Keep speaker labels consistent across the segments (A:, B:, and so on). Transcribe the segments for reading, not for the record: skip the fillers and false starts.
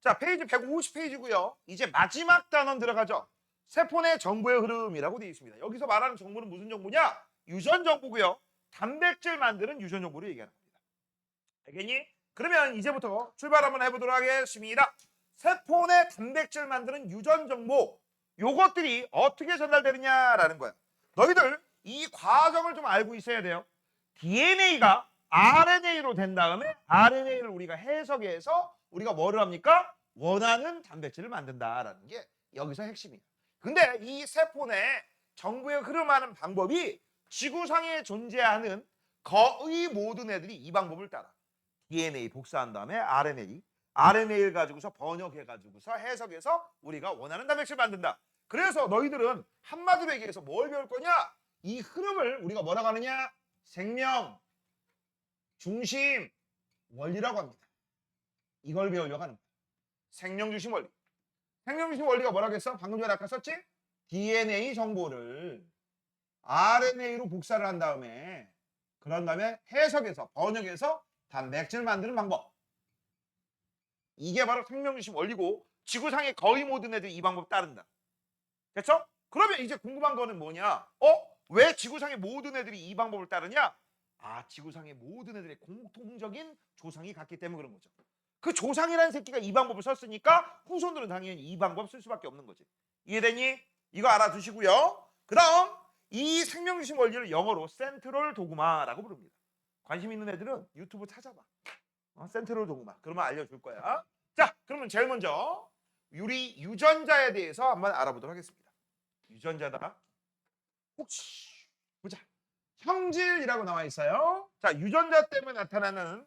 A: 자, 페이지 150페이지고요. 이제 마지막 단원 들어가죠. 세포 내 정보의 흐름이라고 되어 있습니다. 여기서 말하는 정보는 무슨 정보냐? 유전 정보고요. 단백질 만드는 유전 정보를 얘기하는 겁니다. 알겠니? 그러면 이제부터 출발 한번 해보도록 하겠습니다. 세포 내 단백질 만드는 유전 정보, 요것들이 어떻게 전달되느냐라는 거야. 너희들 이 과정을 좀 알고 있어야 돼요. DNA가 RNA로 된 다음에 RNA를 우리가 해석해서 우리가 뭐를 합니까? 원하는 단백질을 만든다라는 게 여기서 핵심이에요. 근데 이 세포 내 정보의 흐름하는 방법이 지구상에 존재하는 거의 모든 애들이 이 방법을 따라. DNA 복사한 다음에 RNA를 가지고서 번역해가지고서 해석해서 우리가 원하는 단백질 만든다. 그래서 너희들은 한마디로 얘기해서 뭘 배울 거냐? 이 흐름을 우리가 뭐라고 하느냐? 생명 중심 원리라고 합니다. 이걸 배우려고 하는 거야. 생명 중심 원리. 생명 중심 원리가 뭐라고 했어? 방금 전에 아까 썼지? DNA 정보를 RNA로 복사를 한 다음에 그런 다음에 해석해서 번역해서 단백질 만드는 방법. 이게 바로 생명 중심 원리고 지구상의 거의 모든 애들이 이 방법 따른다. 됐죠? 그러면 이제 궁금한 거는 뭐냐? 왜 지구상의 모든 애들이 이 방법을 따르냐? 아, 지구상의 모든 애들의 공통적인 조상이 같기 때문에 그런 거죠. 그 조상이라는 새끼가 이 방법을 썼으니까 후손들은 당연히 이 방법 쓸 수밖에 없는 거지. 이해되니? 이거 알아두시고요. 그 다음 이 생명주심 원리를 영어로 센트럴 도그마라고 부릅니다. 관심 있는 애들은 유튜브 찾아봐. 센트럴 도그마. 그러면 알려줄 거야. 자, 그러면 제일 먼저 우리 유전자에 대해서 한번 알아보도록 하겠습니다. 유전자다. 혹시 보자. 형질이라고 나와 있어요. 자, 유전자 때문에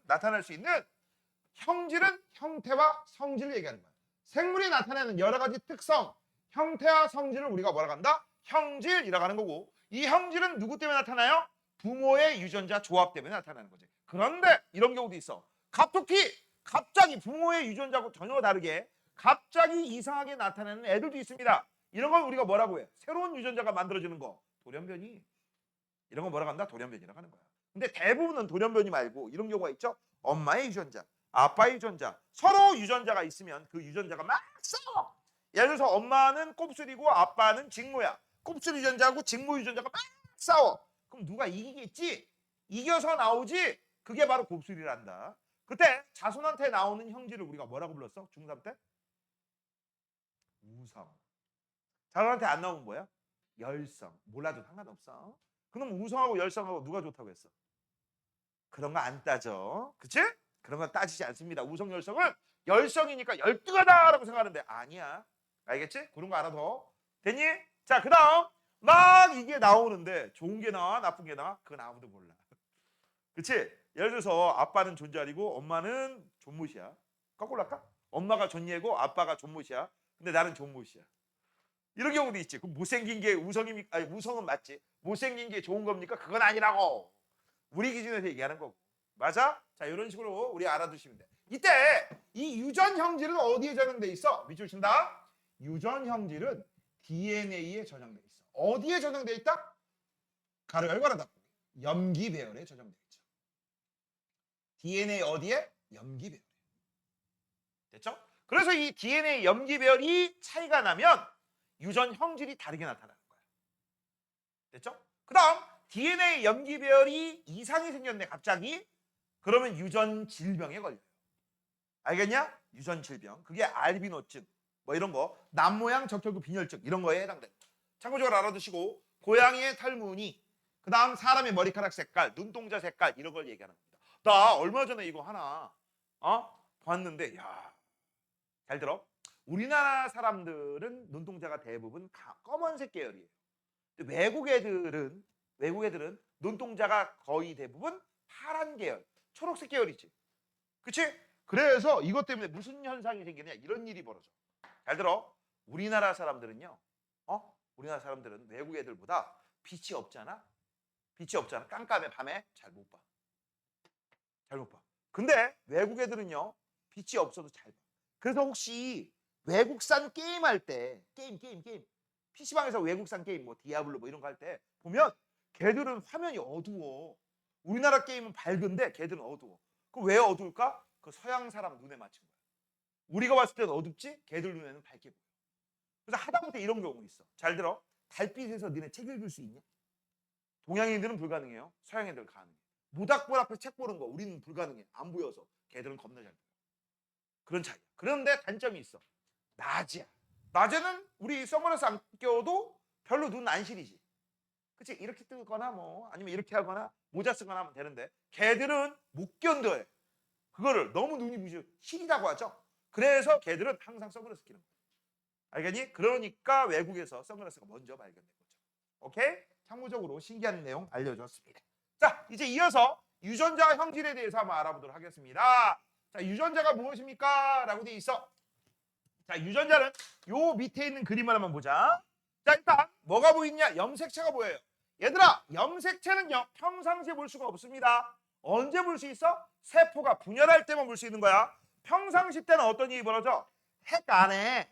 A: 나타날 수 있는 형질은 형태와 성질을 얘기하는 거야. 생물이 나타내는 여러 가지 특성, 형태와 성질을 우리가 뭐라고 한다? 형질이라고 하는 거고, 이 형질은 누구 때문에 나타나요? 부모의 유전자 조합 때문에 나타나는 거지. 그런데 이런 경우도 있어. 갑자기 부모의 유전자하고 전혀 다르게 갑자기 이상하게 나타나는 애들도 있습니다. 이런 걸 우리가 뭐라고 해? 새로운 유전자가 만들어지는 거. 돌연변이. 이런 거 뭐라고 한다? 돌연변이라고 하는 거야. 근데 대부분은 돌연변이 말고 이런 경우가 있죠. 엄마의 유전자, 아빠의 유전자, 서로 유전자가 있으면 그 유전자가 막 싸워. 예를 들어서 엄마는 곱슬이고 아빠는 직모야. 곱슬 유전자하고 직모 유전자가 막 싸워. 그럼 누가 이기겠지? 이겨서 나오지? 그게 바로 곱슬이란다. 그때 자손한테 나오는 형질을 우리가 뭐라고 불렀어? 중3 때? 우성. 자손한테 안 나오면 뭐야? 열성. 몰라도 상관없어. 그럼 우성하고 열성하고 누가 좋다고 했어? 그런 거 안 따져. 그치? 그런 건 따지지 않습니다. 우성 열성은 열성이니까 열등하다라고 생각하는데 아니야. 알겠지? 그런 거 알아둬. 됐니? 자, 그 다음 막 이게 나오는데 좋은 게 나와 나쁜 게 나와? 그건 아무도 몰라. 그치? 예를 들어서 아빠는 존잘이고 엄마는 존못이야. 거꾸로 할까? 엄마가 존예고 아빠가 존못이야. 근데 나는 존못이야. 이런 경우도 있지. 그럼 못생긴 게 우성입니까? 아니, 우성은 맞지. 못생긴 게 좋은 겁니까? 그건 아니라고. 우리 기준에서 얘기하는 거고. 맞아? 자, 이런 식으로 우리 알아두시면 돼. 이때 이 유전 형질은 어디에 저장돼 있어? 밑줄 친다. 유전 형질은 DNA에 저장돼 있어. 어디에 저장돼 있다? 가로 열고 하나 닫고. 염기 배열에 저장돼 있죠. DNA 어디에? 염기 배열에. 됐죠? 그래서 이 DNA 염기 배열이 차이가 나면 유전 형질이 다르게 나타나는 거야. 됐죠? 그 다음 DNA 염기 배열이 이상이 생겼네 갑자기. 그러면 유전 질병에 걸려요. 알겠냐? 유전 질병. 그게 알비노증 뭐 이런 거 남모양 적혈구 빈혈증 이런 거에 해당됩니다. 참고적으로 알아두시고 고양이의 털무늬 그 다음 사람의 머리카락 색깔 눈동자 색깔 이런 걸 얘기하는 겁니다. 나 얼마 전에 이거 하나 봤는데 잘 들어. 우리나라 사람들은 눈동자가 대부분 검은색 계열이에요. 외국 애들은 눈동자가 거의 대부분 파란 계열, 초록색 계열이지. 그치? 그래서 이것 때문에 무슨 현상이 생기냐 이런 일이 벌어져. 잘 들어. 우리나라 사람들은요. 우리나라 사람들은 외국 애들보다 빛이 없잖아. 깜깜해 밤에 잘 못 봐. 근데 외국 애들은요. 빛이 없어도 잘 봐. 그래서 혹시 외국산 게임 할 때 게임 PC방에서 외국산 게임 뭐 디아블로 뭐 이런 거 할 때 보면 걔들은 화면이 어두워. 우리나라 게임은 밝은데 걔들은 어두워. 그 왜 어두울까? 그 서양 사람 눈에 맞춘 거야. 우리가 봤을 때는 어둡지? 걔들 눈에는 밝게 보여. 그래서 하다못해 이런 경우 있어. 잘 들어. 달빛에서 너네 책 읽을 수 있냐? 동양인들은 불가능해요. 서양인들은 가능해. 모닥불 앞에 책 보는 거 우리는 불가능해. 안 보여서. 걔들은 겁나 잘 보여. 그런 차이야. 그런데 단점이 있어. 낮이야. 낮에는 우리 선글라스 안 껴도 별로 눈 안 시리지. 그치? 이렇게 뜨거나 뭐 아니면 이렇게 하거나 모자 쓰거나 하면 되는데 걔들은 못 견뎌해. 그거를 너무 눈이 부셔 시리다고 하죠. 그래서 걔들은 항상 선글라스 끼는 거야. 알겠니? 그러니까 외국에서 선글라스가 먼저 발견된 거죠. 오케이? 참고적으로 신기한 내용 알려줬습니다. 자, 이제 이어서 유전자 형질에 대해서 한번 알아보도록 하겠습니다. 자, 유전자가 무엇입니까? 라고 돼 있어. 자, 유전자는 요 밑에 있는 그림을 한번 보자. 자, 일단 뭐가 보이냐? 염색체가 보여요. 얘들아, 염색체는요 평상시에 볼 수가 없습니다. 언제 볼 수 있어? 세포가 분열할 때만 볼 수 있는 거야. 평상시 때는 어떤 일이 벌어져? 핵 안에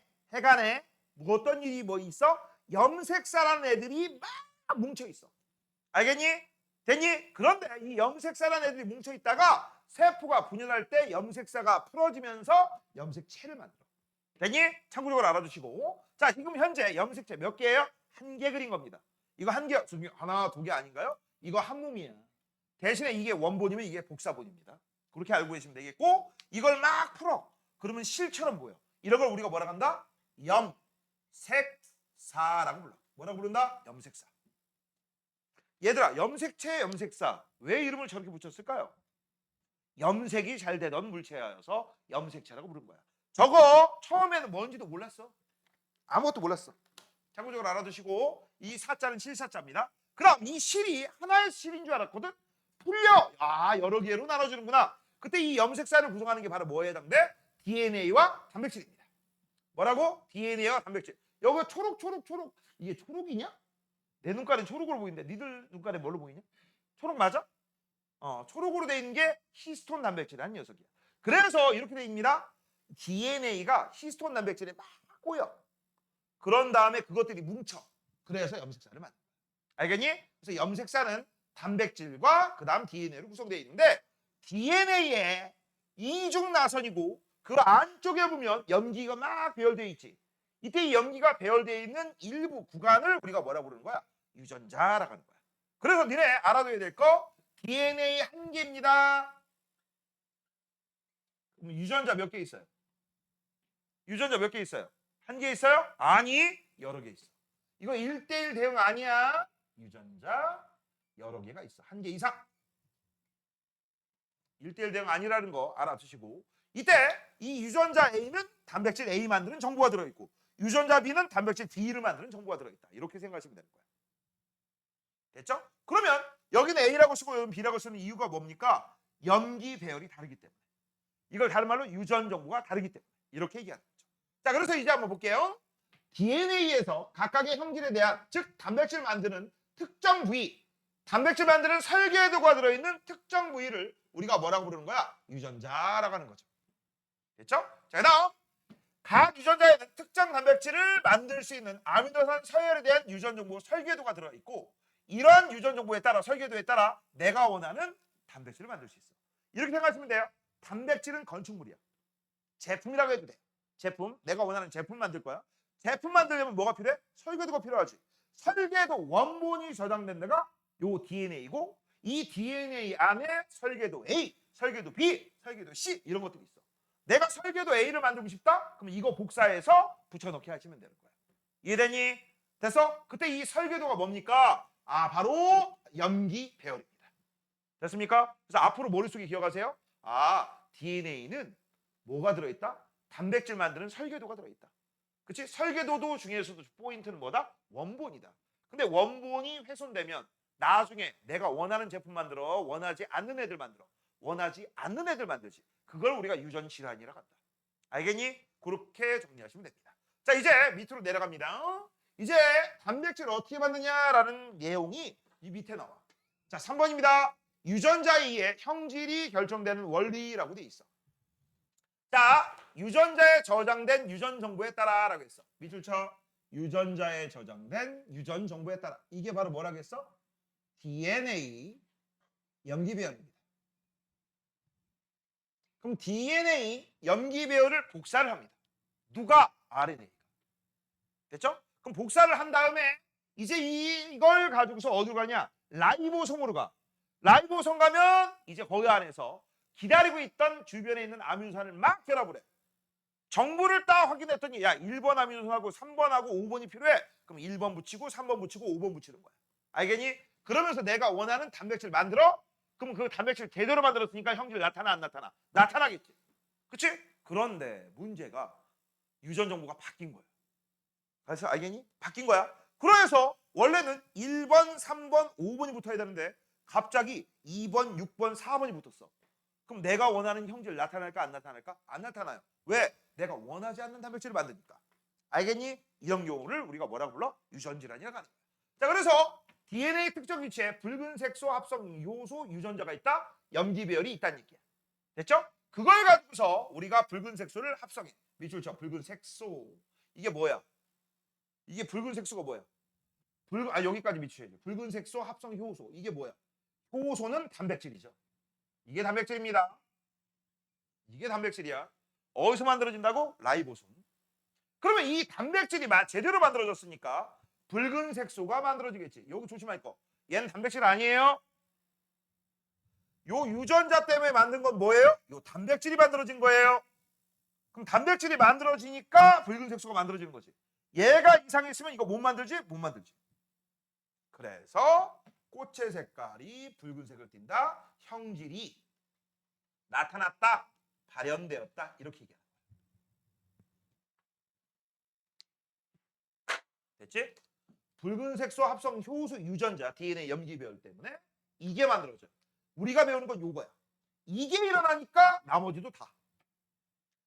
A: 뭐 어떤 일이 뭐 있어? 염색사라는 애들이 막 뭉쳐 있어. 알겠니? 됐니? 그런데 이 염색사라는 애들이 뭉쳐 있다가 세포가 분열할 때 염색사가 풀어지면서 염색체를 만들어. 됐니? 참고적으로 알아두시고. 자, 지금 현재 염색체 몇 개예요? 한 개 그린 겁니다. 이거 한 개, 하나, 두 개 아닌가요? 이거 한 몸이야. 대신에 이게 원본이면 이게 복사본입니다. 그렇게 알고 계시면 되겠고, 이걸 막 풀어. 그러면 실처럼 보여. 이런 걸 우리가 뭐라 한다? 염색사라고 불러. 뭐라고 부른다? 염색사. 얘들아, 염색체, 염색사. 왜 이름을 저렇게 붙였을까요? 염색이 잘 되던 물체여서 염색체라고 부른 거야. 저거 처음에는 뭔지도 몰랐어. 아무것도 몰랐어. 참고적으로 알아두시고, 이 사자는 실사자입니다. 그럼 이 실이 하나의 실인 줄 알았거든? 풀려! 아, 여러 개로 나눠주는구나. 그때 이 염색사를 구성하는 게 바로 뭐에 해당돼? DNA와 단백질입니다. 뭐라고? DNA와 단백질. 여기 초록. 이게 초록이냐? 내 눈깔은 초록으로 보이는데 니들 눈깔에 뭘로 보이냐? 초록 맞아? 초록으로 돼 있는 게 히스톤 단백질이라는 녀석이야. 그래서 이렇게 돼 있습니다. DNA가 히스톤 단백질에 막 꼬여. 그런 다음에 그것들이 뭉쳐. 그래서 염색사를 만든 거야. 알겠니? 그래서 염색사는 단백질과 그 다음 DNA로 구성되어 있는데 DNA에 이중 나선이고 그 안쪽에 보면 염기가 막 배열되어 있지. 이때 이 염기가 배열되어 있는 일부 구간을 우리가 뭐라고 부르는 거야? 유전자라고 하는 거야. 그래서 니네 알아둬야 될 거 DNA 한 개입니다. 그럼 유전자 몇 개 있어요? 유전자 몇 개 있어요? 한 개 있어요? 아니, 여러 개 있어. 이거 1:1 대응 아니야. 유전자 여러 개가 있어. 한 개 이상. 1:1 대응 아니라는 거 알아두시고 이때 이 유전자 A는 단백질 A 만드는 정보가 들어있고 유전자 B는 단백질 D를 만드는 정보가 들어있다. 이렇게 생각하시면 되는 거야. 됐죠? 그러면 여기는 A라고 쓰고 여기는 B라고 쓰는 이유가 뭡니까? 염기 배열이 다르기 때문에. 이걸 다른 말로 유전 정보가 다르기 때문에. 이렇게 얘기하는 거죠. 자, 그래서 이제 한번 볼게요. DNA에서 각각의 형질에 대한 즉 단백질 만드는 특정 부위, 단백질 만드는 설계도가 들어있는 특정 부위를 우리가 뭐라고 부르는 거야? 유전자라고 하는 거죠. 됐죠? 자, 그다음 각 유전자에는 특정 단백질을 만들 수 있는 아미노산 서열에 대한 유전 정보 설계도가 들어있고 이러한 유전 정보에 따라 설계도에 따라 내가 원하는 단백질을 만들 수 있어. 이렇게 생각하시면 돼요. 단백질은 건축물이야. 제품이라고 해도 돼. 제품. 내가 원하는 제품 만들 거야. 제품 만들려면 뭐가 필요해? 설계도가 필요하지. 설계도 원본이 저장된 데가 요 DNA이고 이 DNA 안에 설계도 A, 설계도 B, 설계도 C 이런 것들이 있어. 내가 설계도 A를 만들고 싶다? 그럼 이거 복사해서 붙여넣기 하시면 되는 거야. 이해되니? 됐어? 그때 이 설계도가 뭡니까? 아, 바로 염기 배열입니다. 됐습니까? 그래서 앞으로 머릿속에 기억하세요. 아, DNA는 뭐가 들어있다? 단백질 만드는 설계도가 들어있다. 그치? 설계도도 중에서도 포인트는 뭐다? 원본이다. 근데 원본이 훼손되면 나중에 내가 원하는 제품 만들어 원하지 않는 애들 만들어 원하지 않는 애들 만들지. 그걸 우리가 유전질환이라고 한다. 알겠니? 그렇게 정리하시면 됩니다. 자, 이제 밑으로 내려갑니다. 이제 단백질 어떻게 만드냐라는 내용이 이 밑에 나와. 자, 3번입니다. 유전자에 의해 형질이 결정되는 원리라고 돼 있어. 자, 유전자에 저장된 유전 정보에 따라라고 했어. 밑줄 쳐. 유전자에 저장된 유전 정보에 따라. 이게 바로 뭐라고 했어? DNA 염기 배열입니다. 그럼 DNA 염기 배열을 복사를 합니다. 누가? RNA가. 됐죠? 그럼 복사를 한 다음에 이제 이걸 가지고서 어디로 가냐? 라이보솜으로 가. 라이보솜 가면 이제 거기 안에서 기다리고 있던 주변에 있는 아미노산을 막 결합을 해. 정보를 딱 확인했더니 야 1번 아미노산하고 3번하고 5번이 필요해. 그럼 1번 붙이고 3번 붙이고 5번 붙이는 거야. 알겠니? 그러면서 내가 원하는 단백질 만들어? 그럼 그 단백질 제대로 만들었으니까 형질 나타나 안 나타나? 나타나겠지. 그치? 그런데 문제가 유전 정보가 바뀐 거야. 그래서 알겠니? 바뀐 거야. 그래서 원래는 1번, 3번, 5번이 붙어야 되는데 갑자기 2번, 6번, 4번이 붙었어. 그럼 내가 원하는 형질 나타날까 안 나타날까? 안 나타나요. 왜? 내가 원하지 않는 단백질을 만드니까. 알겠니? 이런 경우를 우리가 뭐라고 불러? 유전질환이라고 하는 거야. 자, 그래서 DNA 특정 위치에 붉은색소 합성 요소 유전자가 있다. 염기 배열이 있다는 얘기야. 됐죠? 그걸 가지고서 우리가 붉은색소를 합성해. 밑줄 쳐. 붉은색소. 이게 뭐야? 이게 붉은색소가 뭐야? 여기까지 밑줄해야지. 붉은색소 합성 효소. 이게 뭐야? 효소는 단백질이죠. 이게 단백질입니다. 이게 단백질이야. 어디서 만들어진다고? 라이보솜. 그러면 이 단백질이 제대로 만들어졌으니까 붉은색소가 만들어지겠지. 여기 조심할 거. 얘는 단백질 아니에요. 요 유전자 때문에 만든 건 뭐예요? 요 단백질이 만들어진 거예요. 그럼 단백질이 만들어지니까 붉은색소가 만들어지는 거지. 얘가 이상했으면 이거 못 만들지? 못 만들지. 그래서 꽃의 색깔이 붉은색을 띈다. 형질이 나타났다. 발현되었다. 이렇게 얘기하는 거야. 됐지? 붉은색소 합성 효소 유전자 DNA 염기 배열 때문에 이게 만들어져요. 우리가 배우는 건 요거야. 이게 일어나니까 나머지도 다.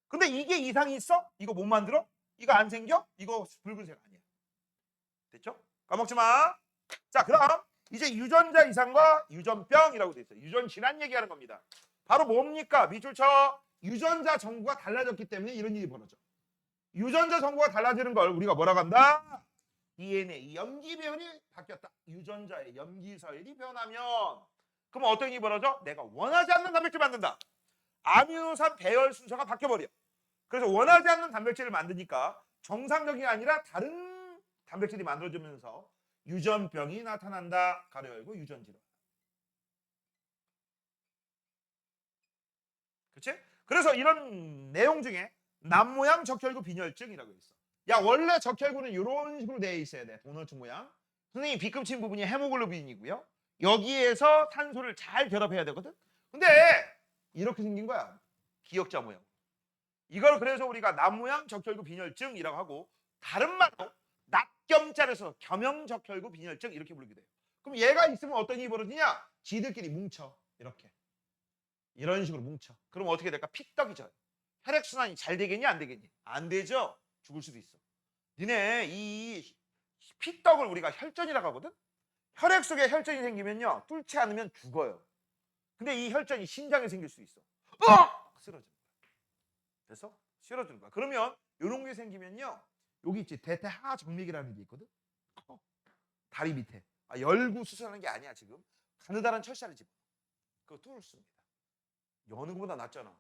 A: 근데 이게 이상이 있어? 이거 못 만들어? 이거 안 생겨? 이거 붉은색 아니야. 됐죠? 까먹지 마. 자, 그럼 이제 유전자 이상과 유전병이라고 돼 있어요. 유전 질환 얘기하는 겁니다. 바로 뭡니까? 밑줄 쳐. 유전자 정보가 달라졌기 때문에 이런 일이 벌어져. 유전자 정보가 달라지는 걸 우리가 뭐라고 한다? DNA 염기 배열이 바뀌었다. 유전자의 염기 서열이 변하면 그럼 어떤 일이 벌어져? 내가 원하지 않는 단백질 만든다. 아미노산 배열 순서가 바뀌어버려. 그래서 원하지 않는 단백질을 만드니까 정상적이 아니라 다른 단백질이 만들어지면서 유전병이 나타난다. 가로 열고 유전질환. 그렇지? 그래서 이런 내용 중에 남모양 적혈구 빈혈증이라고 있어. 야, 원래 적혈구는 이런 식으로 되어 있어야 돼. 도너츠 모양. 선생님 빗금친 부분이 헤모글로빈이고요. 여기에서 탄소를 잘 결합해야 되거든. 근데 이렇게 생긴 거야. 기역자 모양. 이걸 그래서 우리가 남모양 적혈구 빈혈증이라고 하고 다른 말로 낫겸자에서 겸형 적혈구 빈혈증 이렇게 부르게 돼요. 그럼 얘가 있으면 어떤 일이 벌어지냐? 지들끼리 뭉쳐. 이렇게. 이런 식으로 뭉쳐. 그럼 어떻게 될까? 픽떡이 져요. 혈액순환이 잘 되겠니? 안 되겠니? 안 되죠? 죽을 수도 있어. 니네 이 픽떡을 우리가 혈전이라고 하거든? 혈액 속에 혈전이 생기면요. 뚫지 않으면 죽어요. 근데 이 혈전이 심장에 생길 수 있어. 쓰러지는 거야. 그래서 쓰러지는 거야. 그러면 이런 게 생기면요. 여기 있지. 대퇴하정맥이라는 게 있거든? 다리 밑에. 열고 수술하는 게 아니야 지금. 가느다란 철사를 집어. 그거 뚫습니다. 여는 것보다 낫잖아.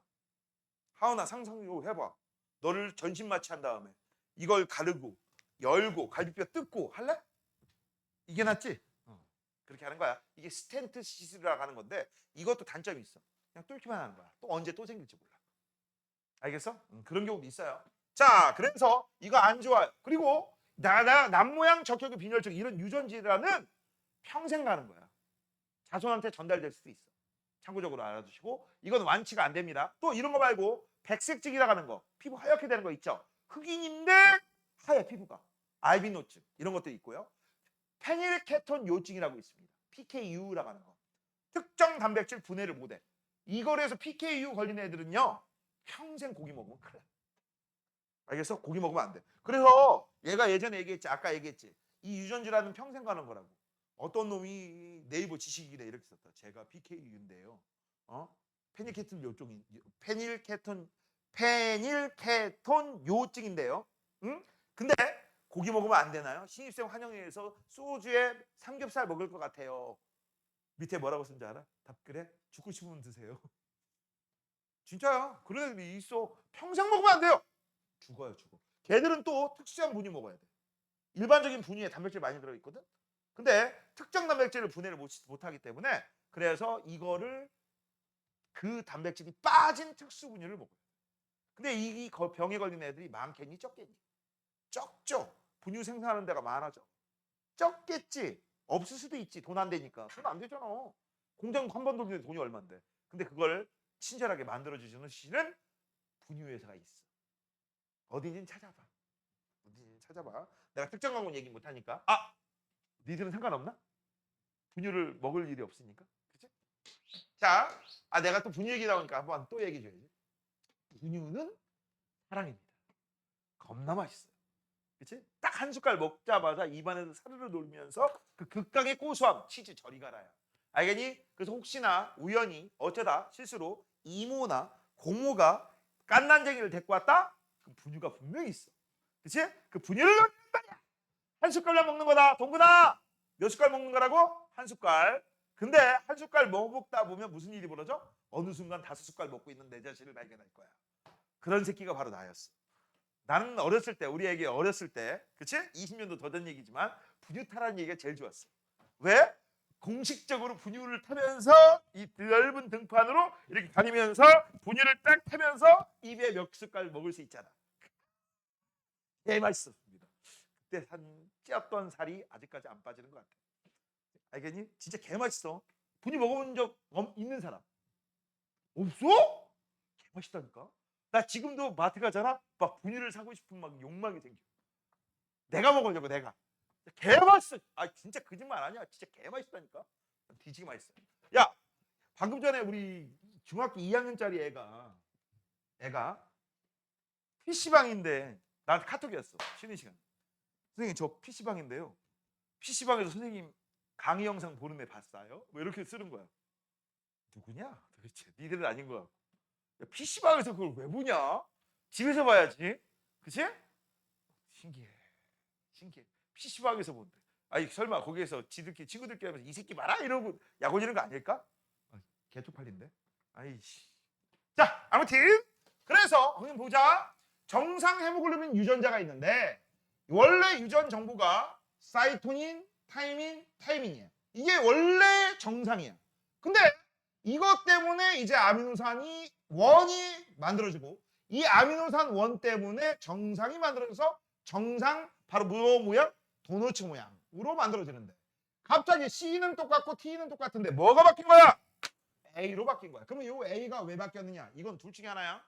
A: 하은아 상상 좀 해봐. 너를 전신 마취한 다음에 이걸 가르고 열고 갈비뼈 뜯고 할래? 이게 낫지? 그렇게 하는 거야. 이게 스텐트 시술이라고 하는 건데 이것도 단점이 있어. 그냥 뚫기만 하는 거야. 또 언제 또 생길지 몰라. 알겠어? 그런 경우도 있어요. 자, 그래서 이거 안 좋아요. 그리고 남모양 적혈구 빈혈증 이런 유전질환은 평생 가는 거야. 자손한테 전달될 수도 있어. 참고적으로 알아두시고 이건 완치가 안 됩니다. 또 이런 거 말고 백색증이라고 하는 거, 피부 하얗게 되는 거 있죠. 흑인인데 하얘 피부가. 알비노증 이런 것도 있고요. 페닐케톤 요증이라고 있습니다. PKU라고 하는 거. 특정 단백질 분해를 못해. 이거를 해서 PKU 걸린 애들은요. 평생 고기 먹으면 큰일 나. 알겠어? 고기 먹으면 안 돼. 그래서 얘가 예전에 얘기했지. 아까 얘기했지. 이 유전질환은 평생 가는 거라고. 어떤 놈이 네이버 지식이래 이렇게 썼다. 제가 PKU인데요. 페닐케톤 요증이 페닐케톤 요증인데요. 응? 근데 고기 먹으면 안 되나요? 신입생 환영회에서 소주에 삼겹살 먹을 것 같아요. 밑에 뭐라고 쓴 줄 알아? 답글에 죽고 싶으면 드세요. 진짜야. 그런 애들이 있어. 평생 먹으면 안 돼요. 죽어요, 죽어. 걔들은 또 특수한 분유 먹어야 돼. 일반적인 분유에 단백질 많이 들어있거든. 근데 특정 단백질을 분해를 못하기 때문에 그래서 이거를 그 단백질이 빠진 특수 분유를 먹어요. 근데 이 병에 걸린 애들이 많겠니 적겠니? 적죠. 분유 생산하는 데가 많아져. 적겠지. 없을 수도 있지. 돈 안 되니까. 돈 안 되잖아. 공장 한 번 돌리는데 돈이 얼만데. 근데 그걸 친절하게 만들어주시는 분유 회사가 있어. 어딘지 찾아봐. 어딘지 찾아봐. 내가 특정 광고 얘기 못하니까. 아! 니들은 상관없나? 분유를 먹을 일이 없으니까. 그치? 자, 내가 또 분유 얘기 나오니까 한번 또 얘기해줘야지. 분유는 사랑입니다. 겁나 맛있어요. 그치? 딱 한 숟갈 먹자마자 입안에서 사르르 돌면서 그 극강의 고소함, 치즈 저리 가라야. 알겠니? 그래서 혹시나 우연히 어쩌다 실수로 이모나 고모가 깐난쟁이를 데리고 왔다? 그 분유가 분명히 있어. 그치? 그 분유를 넣는 거야. 한 숟갈만 먹는 거다. 동근아! 몇 숟갈 먹는 거라고? 한 숟갈. 근데 한 숟갈 먹다 보면 무슨 일이 벌어져? 어느 순간 5숟갈 먹고 있는 내 자신을 발견할 거야. 그런 새끼가 바로 나였어. 나는 어렸을 때, 우리 애기 어렸을 때, 그치? 20년도 더 된 얘기지만 분유 타라는 얘기가 제일 좋았어. 왜? 공식적으로 분유를 타면서 이 넓은 등판으로 이렇게 다니면서 분유를 딱 타면서 입에 몇 숟갈 먹을 수 있잖아. 개 맛있었습니다. 그때 찌었던 살이 아직까지 안 빠지는 것 같아. 알겠니? 진짜 개 맛있어. 분유 먹어본 적 있는 사람 없어? 개 맛있다니까. 나 지금도 마트 가잖아. 막 분유를 사고 싶은 막 욕망이 생겨. 내가 먹으려고 내가. 개 맛있어. 진짜 거짓말 아니야. 진짜 개 맛있다니까. 뒤지게 맛있어. 야, 방금 전에 우리 중학교 2학년짜리 애가 PC방인데 나한테 카톡이었어. 쉬는 시간. 선생님 저 PC방인데요. PC방에서 선생님 강의 영상 보는 애 봤어요? 뭐 이렇게 쓰는 거야. 누구냐? 도대체 니들은 아닌 거야. PC방에서 그걸 왜 보냐? 집에서 봐야지. 그치? 신기해. PC방에서 본대. 설마 거기에서 지들끼리 친구들끼리 하면서 이 새끼 봐라 이러고 약올리는 거 아닐까? 개쪽팔린데. 아이씨. 자, 아무튼 그래서 한번 보자. 정상 헤모글로빈 유전자가 있는데 원래 유전 정보가 사이토닌, 타이민, 타이민이에요. 이게 원래 정상이야. 근데 이것 때문에 이제 아미노산이 원이 만들어지고 이 아미노산 원 때문에 정상이 만들어져서 정상 바로 뭐 모양? 도너츠 모양으로 만들어지는데 갑자기 C는 똑같고 T는 똑같은데 뭐가 바뀐 거야? A로 바뀐 거야. 그러면 이 A가 왜 바뀌었느냐? 이건 둘 중에 하나야.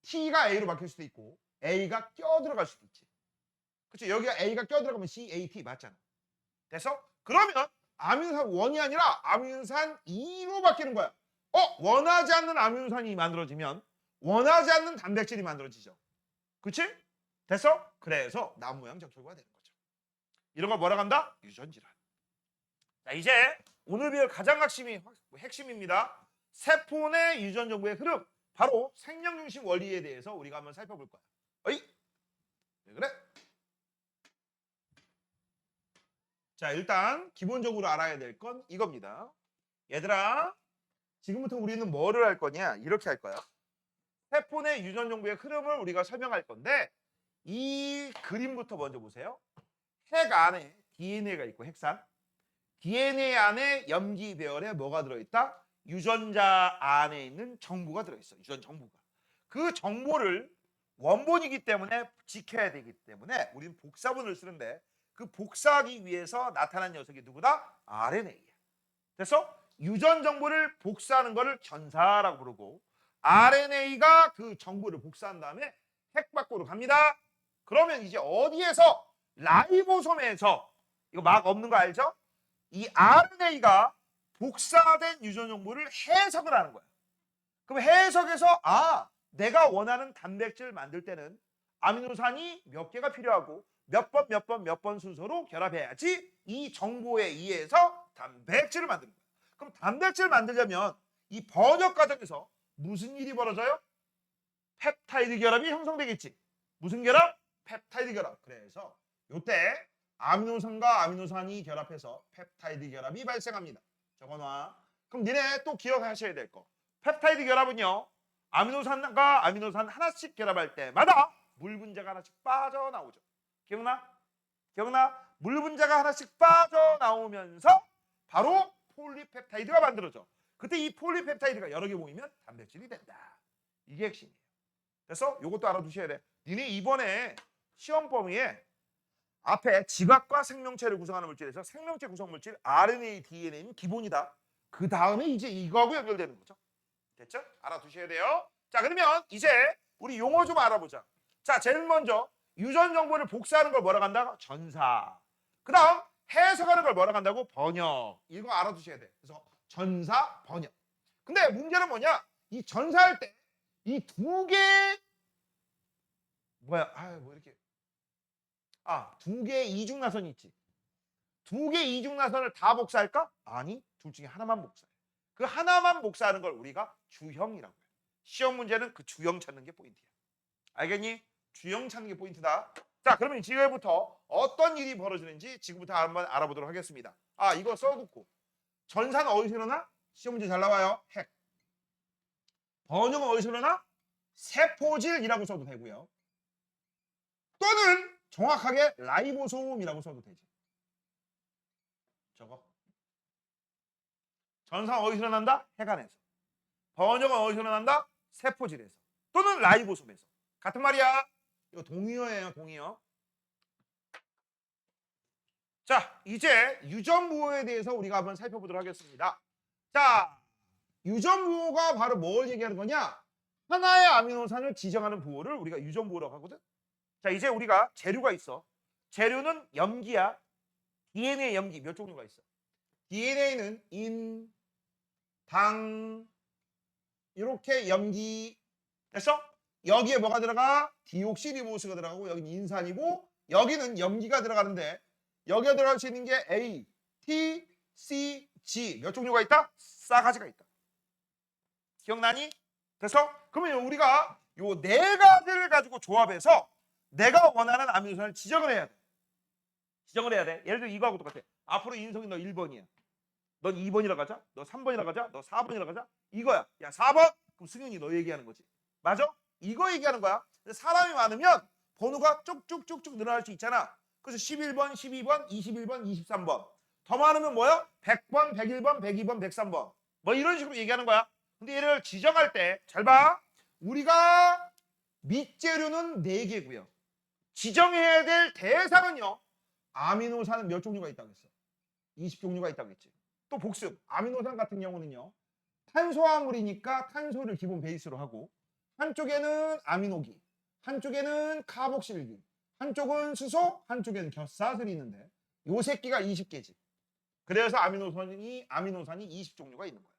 A: T가 A로 바뀔 수도 있고 A가 껴들어갈 수도 있지. 그렇죠? 여기가 A가 껴들어가면 CAT 맞잖아. 됐어? 그러면 아미노산 1이 아니라 아미노산 2로 바뀌는 거야. 원하지 않는 아미노산이 만들어지면 원하지 않는 단백질이 만들어지죠. 그치? 됐어? 그래서 나무 모양 적혈구가 되는 거죠. 이런 걸 뭐라 한다? 유전질환. 자, 이제 오늘 배울 가장 핵심입니다. 세포 내 유전 정보의 흐름. 바로 생명 중심 원리에 대해서 우리가 한번 살펴볼 거야. 어이? 왜 그래? 자, 일단 기본적으로 알아야 될 건 이겁니다. 얘들아, 지금부터 우리는 뭐를 할 거냐? 이렇게 할 거야. 세포 내 유전 정보의 흐름을 우리가 설명할 건데 이 그림부터 먼저 보세요. 핵 안에 DNA가 있고 핵산. DNA 안에 염기 배열에 뭐가 들어있다? 유전자 안에 있는 정보가 들어있어. 유전 정보가. 그 정보를 원본이기 때문에 지켜야 되기 때문에 우리는 복사본을 쓰는데 그 복사하기 위해서 나타난 녀석이 누구다? RNA야. 그래서 유전 정보를 복사하는 것을 전사라고 부르고 RNA가 그 정보를 복사한 다음에 핵 밖으로 갑니다. 그러면 이제 어디에서? 라이보솜에서. 이거 막 없는 거 알죠? 이 RNA가 복사된 유전 정보를 해석을 하는 거야. 그럼 해석해서 내가 원하는 단백질 만들 때는 아미노산이 몇 개가 필요하고 몇 번 순서로 결합해야지 이 정보에 의해서 단백질을 만드는 거야. 그럼 단백질 만들려면 이 번역 과정에서 무슨 일이 벌어져요? 펩타이드 결합이 형성되겠지. 무슨 결합? 펩타이드 결합. 그래서 이때 아미노산과 아미노산이 결합해서 펩타이드 결합이 발생합니다. 적어놔. 그럼 니네 또 기억하셔야 될 거. 펩타이드 결합은요. 아미노산과 아미노산 하나씩 결합할 때마다 물 분자가 하나씩 빠져나오죠. 기억나? 기억나? 물 분자가 하나씩 빠져나오면서 바로 폴리펩타이드가 만들어져. 그때 이 폴리펩타이드가 여러 개 모이면 단백질이 된다. 이게 핵심이에요. 그래서 이것도 알아두셔야 돼. 니네 이번에 시험 범위에 앞에 지각과 생명체를 구성하는 물질에서 생명체 구성 물질 RNA, DNA는 기본이다. 그 다음에 이제 이거하고 연결되는 거죠. 됐죠? 알아두셔야 돼요. 자, 그러면 이제 우리 용어 좀 알아보자. 자, 제일 먼저 유전 정보를 복사하는 걸 뭐라고 한다? 전사. 그 다음 해석하는 걸 뭐라고 한다고? 번역. 이거 알아두셔야 돼. 그래서 전사, 번역. 근데 문제는 뭐냐? 이 전사할 때 이 두 개, 뭐야? 뭐 이렇게. 두 개의 이중나선이 있지. 두 개의 이중나선을 다 복사할까? 아니, 둘 중에 하나만 복사해. 그 하나만 복사하는 걸 우리가 주형이라고 해요. 시험 문제는 그 주형 찾는 게 포인트야. 알겠니? 주형 찾는 게 포인트다. 자, 그러면 지금부터 어떤 일이 벌어지는지 지금부터 한번 알아보도록 하겠습니다. 이거 써놓고. 전사는 어디서 일어나? 시험 문제 잘 나와요. 핵. 번역은 어디서 일어나? 세포질이라고 써도 되고요. 또는 정확하게 라이보솜이라고 써도 되지. 저거. 전사는 어디서 일어난다? 핵 안에서. 번역은 어디서 일어난다? 세포질에서. 또는 라이보솜에서. 같은 말이야. 이거 동의어예요, 동의어. 자, 이제 유전부호에 대해서 우리가 한번 살펴보도록 하겠습니다. 자, 유전부호가 바로 뭘 얘기하는 거냐? 하나의 아미노산을 지정하는 부호를 우리가 유전부호라고 하거든. 자, 이제 우리가 재료가 있어. 재료는 염기야. DNA 염기 몇 종류가 있어? DNA는 인, 당, 이렇게 염기. 됐어? 여기에 뭐가 들어가? 디옥시리보스가 들어가고 여기는 인산이고 여기는 염기가 들어가는데 여기에 들어갈 수 있는 게 A, T, C, G 몇 종류가 있다? 4가지가 있다. 기억나니? 됐어? 그러면 우리가 요 4가지를 가지고 조합해서 내가 원하는 아미노산을 지정을 해야 돼. 지정을 해야 돼. 예를 들어 이거하고 똑같아. 앞으로 인성이 너 1번이야. 넌 2번이라고 하자. 너 3번이라고 하자. 너 4번이라고 하자. 이거야. 야, 4번? 그럼 승윤이 너 얘기하는 거지. 맞아? 이거 얘기하는 거야. 사람이 많으면 번호가 쭉쭉쭉쭉 늘어날 수 있잖아. 그래서 11번, 12번, 21번, 23번. 더 많으면 뭐야? 100번, 101번, 102번, 103번. 뭐 이런 식으로 얘기하는 거야. 근데 얘를 지정할 때 잘 봐. 우리가 밑재료는 4개고요. 지정해야 될 대상은요. 아미노산은 몇 종류가 있다고 했어? 20종류가 있다고 했지. 또 복습. 아미노산 같은 경우는요. 탄수화물이니까 탄소를 기본 베이스로 하고 한쪽에는 아미노기, 한쪽에는 카복실기, 한쪽은 수소, 한쪽에는 겨사슬이 있는데 요 새끼가 20개지. 그래서 아미노산이 20종류가 있는 거야.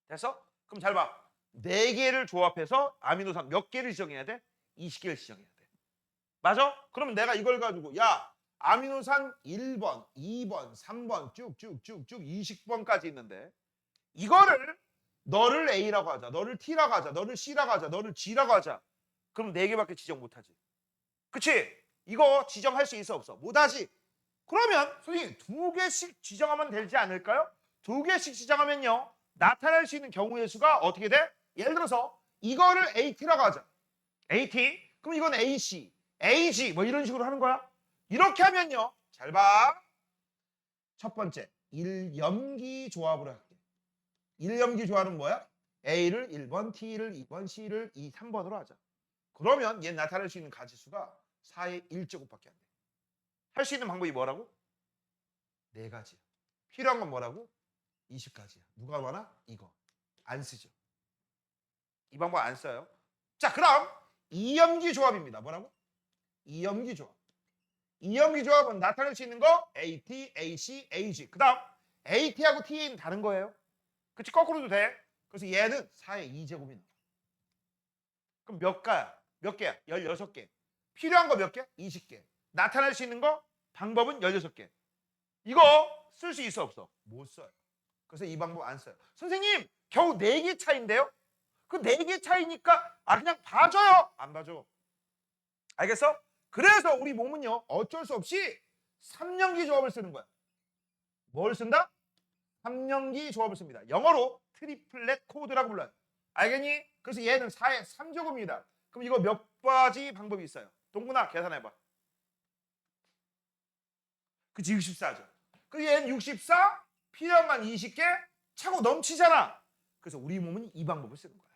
A: 됐어? 그럼 잘 봐. 4개를 조합해서 아미노산 몇 개를 지정해야 돼? 20개를 지정해야 돼. 맞아? 그러면 내가 이걸 가지고 야 아미노산 1번, 2번, 3번 쭉쭉쭉쭉 20번까지 있는데 이거를 너를 A라고 하자, 너를 T라고 하자, 너를 C라고 하자, 너를 G라고 하자. 그럼 4개밖에 지정 못하지. 그치? 이거 지정할 수 있어 없어? 못하지? 그러면 선생님 2개씩 지정하면 되지 않을까요? 2개씩 지정하면요 나타날 수 있는 경우의 수가 어떻게 돼? 예를 들어서 이거를 AT라고 하자. AT? 그럼 이건 AC, AG 뭐 이런 식으로 하는 거야. 이렇게 하면요 잘 봐. 첫 번째 1염기 조합으로 할게. 1염기 조합은 뭐야? A를 1번, T를 2번, C를 3번으로 하자. 그러면 얘 나타낼 수 있는 가지수가 4의 1제곱밖에 안 돼. 할 수 있는 방법이 뭐라고? 4가지야. 필요한 건 뭐라고? 20가지야. 누가 많아? 이거. 안 쓰죠. 이 방법 안 써요. 자, 그럼 2염기 조합입니다. 뭐라고? 2염기 조합. 2염기 조합은 나타낼 수 있는 거 AT, AC, AG. 그 다음 AT하고 TA는 다른 거예요. 그치? 거꾸로도 돼. 그래서 얘는 4의 2제곱이 나와. 그럼 몇 가야? 몇 개야? 16개. 필요한 거 몇 개? 20개. 나타낼 수 있는 거 방법은 16개. 이거 쓸 수 있어 없어? 못 써요. 그래서 이 방법 안 써요. 선생님 겨우 4개 차이인데요? 그 4개 차이니까 그냥 봐줘요. 안 봐줘. 알겠어? 그래서 우리 몸은요 어쩔 수 없이 3염기 조합을 쓰는 거야. 뭘 쓴다? 3염기 조합을 씁니다. 영어로 트리플렛 코드라고 불러요. 알겠니? 그래서 얘는 4의 3제곱입니다. 그럼 이거 몇 가지 방법이 있어요? 동근아 계산해봐. 그치 64죠. 그 얘는 64, 필요한만 20개 차고 넘치잖아. 그래서 우리 몸은 이 방법을 쓰는 거야.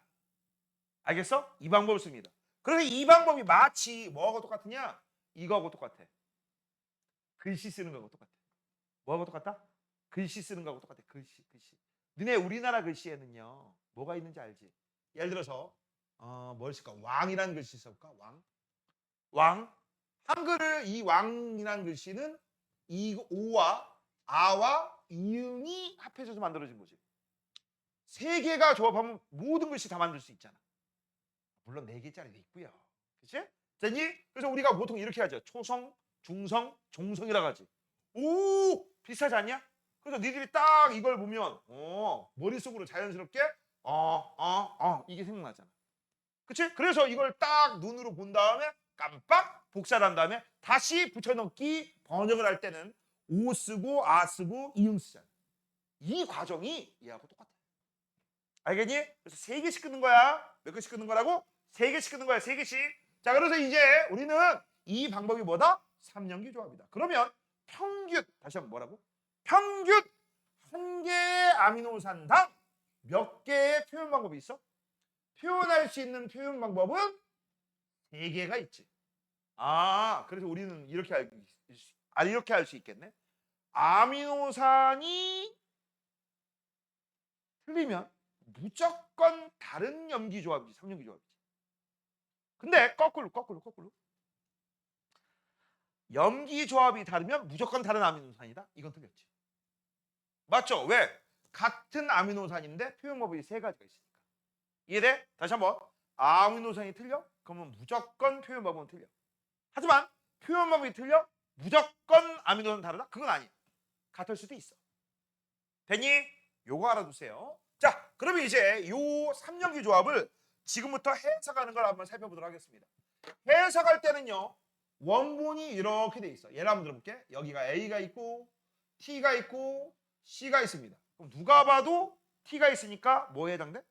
A: 알겠어? 이 방법을 씁니다. 그래서 이 방법이 마치 뭐하고 똑같으냐? 이거하고 똑같아. 글씨 쓰는 거하고 똑같아. 뭐하고 똑같다? 글씨 쓰는 거하고 똑같아. 글씨. 너네 우리나라 글씨에는요. 뭐가 있는지 알지? 예를 들어서 뭘 쓸까? 왕이라는 글씨 써볼까? 왕. 한글을 이 왕이라는 글씨는 이 오와 아와 이응이 합해져서 만들어진 거지. 세 개가 조합하면 모든 글씨 다 만들 수 있잖아. 물론 네 개짜리도 있고요. 그치? 됐니? 그래서 우리가 보통 이렇게 하죠. 초성, 중성, 종성이라고 하지. 오! 비슷하지 않냐? 그래서 니들이 딱 이걸 보면 머릿속으로 자연스럽게 이게 생각나잖아. 그치? 그래서 이걸 딱 눈으로 본 다음에 깜빡 복사를 한 다음에 다시 붙여넣기 번역을 할 때는 오 쓰고 아 쓰고 이응 쓰잖아. 이 과정이 얘하고 똑같아. 알겠니? 그래서 3개씩 끊는 거야. 몇 개씩 끊는 거라고? 3개씩 끊는 거야. 3개씩. 자, 그래서 이제 우리는 이 방법이 뭐다? 3연기 조합이다. 그러면 평균, 다시 한번 뭐라고? 평균 한 개의 아미노산당 몇 개의 표현 방법이 있어? 표현할 수 있는 표현 방법은 3개가 있지. 그래서 우리는 이렇게 이렇게 할 수 있겠네. 아미노산이 틀리면 무조건 다른 염기 조합이지. 3연기 조합이지. 근데 거꾸로 염기 조합이 다르면 무조건 다른 아미노산이다. 이건 틀렸지. 맞죠? 왜? 같은 아미노산인데 표현법이 3가지가 있으니까. 이해돼? 다시 한번. 아미노산이 틀려? 그러면 무조건 표현법은 틀려. 하지만 표현법이 틀려? 무조건 아미노산 다르다? 그건 아니야. 같을 수도 있어. 됐니? 요거 알아두세요. 자, 그러면 이제 요 3연기 조합을 지금부터 해석하는 걸 한번 살펴보도록 하겠습니다. 해석할 때는요. 원본이 이렇게 돼 있어. 예를 한번 들어볼게. 여기가 A가 있고 T가 있고 C가 있습니다. 그럼 누가 봐도 T가 있으니까 뭐에 해당돼?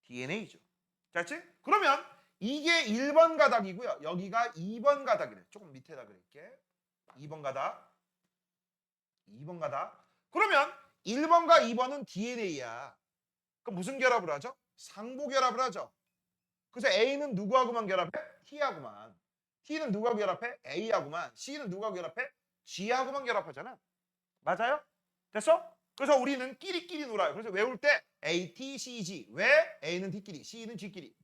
A: DNA죠. 됐지? 그러면 이게 1번 가닥이고요. 여기가 2번 가닥이래. 조금 밑에다 그릴게. 2번 가닥. 2번 가닥. 그러면 1번과 2번은 DNA야. 그럼 무슨 결합을 하죠? 상보 결합을 하죠. 그래서 A는 누구하고만 결합해? T하고만. T는 누구하고 결합해? A하고만. C는 누구하고 결합해? G하고만 결합하잖아. 맞아요? 됐어? 그래서 우리는 끼리끼리 놀아요. 그래서 외울 때 A, T, C, G. 왜? A는 T끼리, C는 G끼리.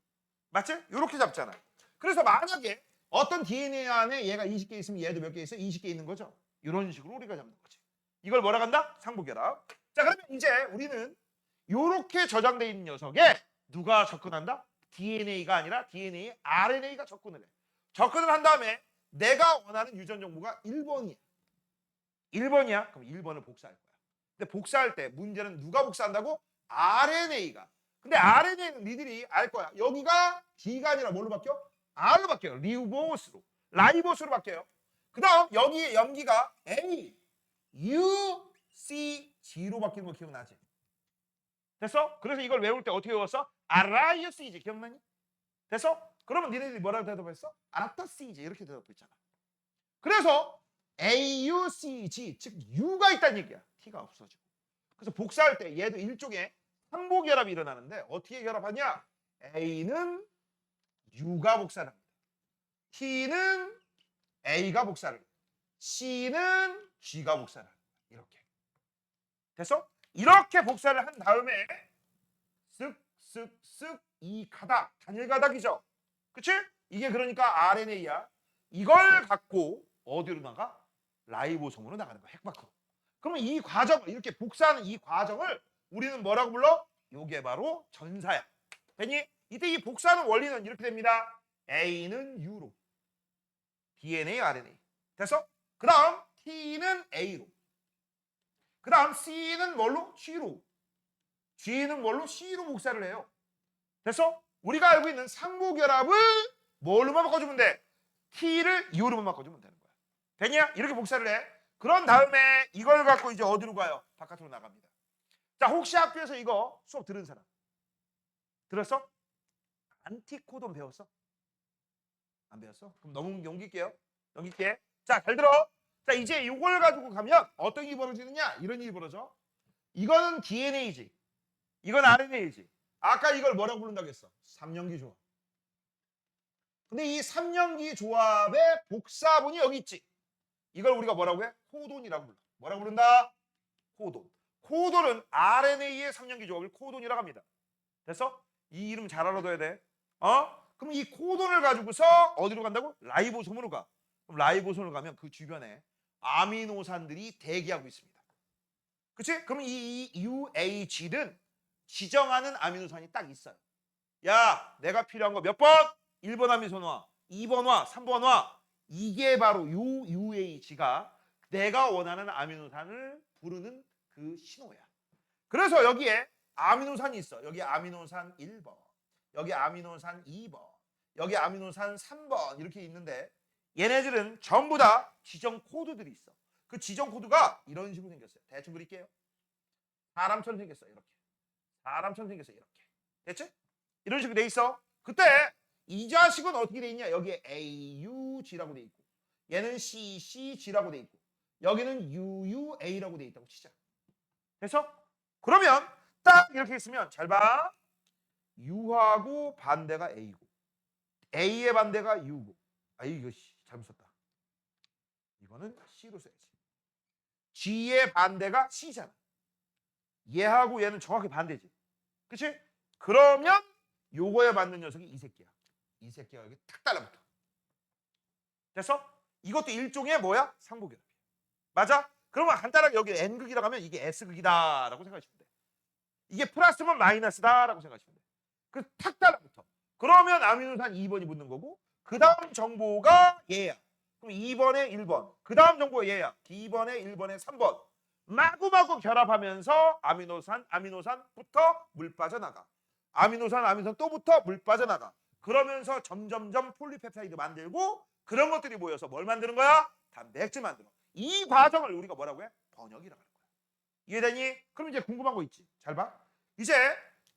A: 맞지? 이렇게 잡잖아. 그래서 만약에 어떤 DNA 안에 얘가 20개 있으면 얘도 몇 개 있어? 20개 있는 거죠. 이런 식으로 우리가 잡는 거지. 이걸 뭐라 한다? 상보결합. 자, 그러면 이제 우리는 이렇게 저장되어 있는 녀석에 누가 접근한다? DNA가 아니라 DNA, RNA가 접근을 해. 접근을 한 다음에 내가 원하는 유전 정보가 1번이야. 1번이야? 그럼 1번을 복사할 거야. 근데 복사할 때 문제는 누가 복사한다고? RNA가. 근데 RNA는 니들이 알 거야. 여기가 D가 아니라 뭘로 바뀌어? R로 바뀌어요. 라이보스로 바뀌어요. 그 다음 여기에 염기가 A, U, C, G로 바뀌는 거 기억나지? 됐어? 그래서 이걸 외울 때 어떻게 외웠어? 알아요, C지. 기억나니? 됐어? 그러면 니네들이 뭐라고 대답했어? 알았다, C지. 이렇게 대답했잖아. 그래서 A, U, C, G, 즉 U가 있다는 얘기야. T가 없어지고. 그래서 복사할 때 얘도 일종의 상보 결합이 일어나는데 어떻게 결합하냐? A는 U가 복사를 합니다. T는 A가 복사를 해요. C는 G가 복사를 합니다. 이렇게. 됐어? 이렇게 복사를 한 다음에 쓱쓱쓱 이 가닥, 단일 가닥이죠. 그치? 이게 그러니까 RNA야. 이걸 갖고 어디로 나가? 라이보솜으로 나가는 거야. 핵 밖으로. 그러면 이 과정을 이렇게 복사하는 이 과정을 우리는 뭐라고 불러? 이게 바로 전사야. 됐니? 이때 이 복사하는 원리는 이렇게 됩니다. A는 U로, DNA, RNA. 됐어? 그 다음 T는 A로, 그 다음 C는 뭘로? G로, G는 뭘로? C로 복사를 해요. 됐어? 우리가 알고 있는 상보결합을 뭘로만 바꿔주면 돼? T를 U로만 바꿔주면 되는 거야. 됐냐? 이렇게 복사를 해. 그런 다음에 이걸 갖고 이제 어디로 가요? 바깥으로 나갑니다. 자, 혹시 학교에서 이거 수업 들은 사람? 들었어? 안티코돈 배웠어? 안 배웠어? 그럼 넘길게요. 넘길게. 자, 잘 들어. 자, 이제 이걸 가지고 가면 어떤 일이 벌어지느냐? 이런 일이 벌어져. 이거는 DNA지. 이건 RNA지. 아까 이걸 뭐라고 부른다고 했어? 삼연기 조합. 근데 이 삼연기 조합의 복사본이 여기 있지. 이걸 우리가 뭐라고 해? 코돈이라고 불러. 뭐라고 부른다? 코돈. 코돈은 RNA의 삼연기 조합을 코돈이라고 합니다. 됐어? 이 이름 잘 알아둬야 돼. 그럼 이 코돈을 가지고서 어디로 간다고? 라이보솜으로 가. 그럼 라이보솜으로 가면 그 주변에 아미노산들이 대기하고 있습니다. 그치? 그럼 이 UH는 지정하는 아미노산이 딱 있어요. 야, 내가 필요한 거 몇 번? 1번 아미노산 와, 2번 와, 3번 와. 이게 바로 UH가 내가 원하는 아미노산을 부르는 그 신호야. 그래서 여기에 아미노산이 있어. 여기 아미노산 1번, 여기 아미노산 2번, 여기 아미노산 3번 이렇게 있는데 얘네들은 전부 다 지정 코드들이 있어. 그 지정 코드가 이런 식으로 생겼어요. 대충 그릴게요. 사람처럼 생겼어요. 이렇게. 사람처럼 생겼어요. 이렇게. 됐지? 이런 식으로 돼 있어. 그때 이 자식은 어떻게 돼 있냐? 여기에 AUG라고 돼 있고 얘는 CCG라고 돼 있고 여기는 UUA라고 돼 있다고 치자. 됐어? 그러면 딱 이렇게 있으면 잘 봐. U하고 반대가 A고 A의 반대가 U고 이거 잘못 썼다. 이거는 C로 써야지. G의 반대가 C잖아. 얘하고 얘는 정확히 반대지. 그치? 그러면 요거에 맞는 녀석이 이 새끼야. 이 새끼가 여기 탁 달라붙어. 됐어? 이것도 일종의 뭐야? 상복결합이야. 맞아? 그러면 간단하게 여기 N극이라고 하면 이게 S극이다라고 생각하시면 돼. 이게 플러스면 마이너스다라고 생각하시면 돼. 그 탁 달라붙어. 그러면 아미노산 2번이 붙는 거고 그 다음 정보가 얘야. 그럼 2번에 1번. 그 다음 정보가 얘야. 2번에 1번에 3번. 마구마구 결합하면서 아미노산부터 물 빠져나가. 아미노산 또 붙어 물 빠져나가. 그러면서 점점점 폴리펩타이드 만들고 그런 것들이 모여서 뭘 만드는 거야? 단백질 만들어. 이 과정을 우리가 뭐라고 해? 번역이라고 하는 거야. 이해되니? 그럼 이제 궁금한 거 있지. 잘 봐. 이제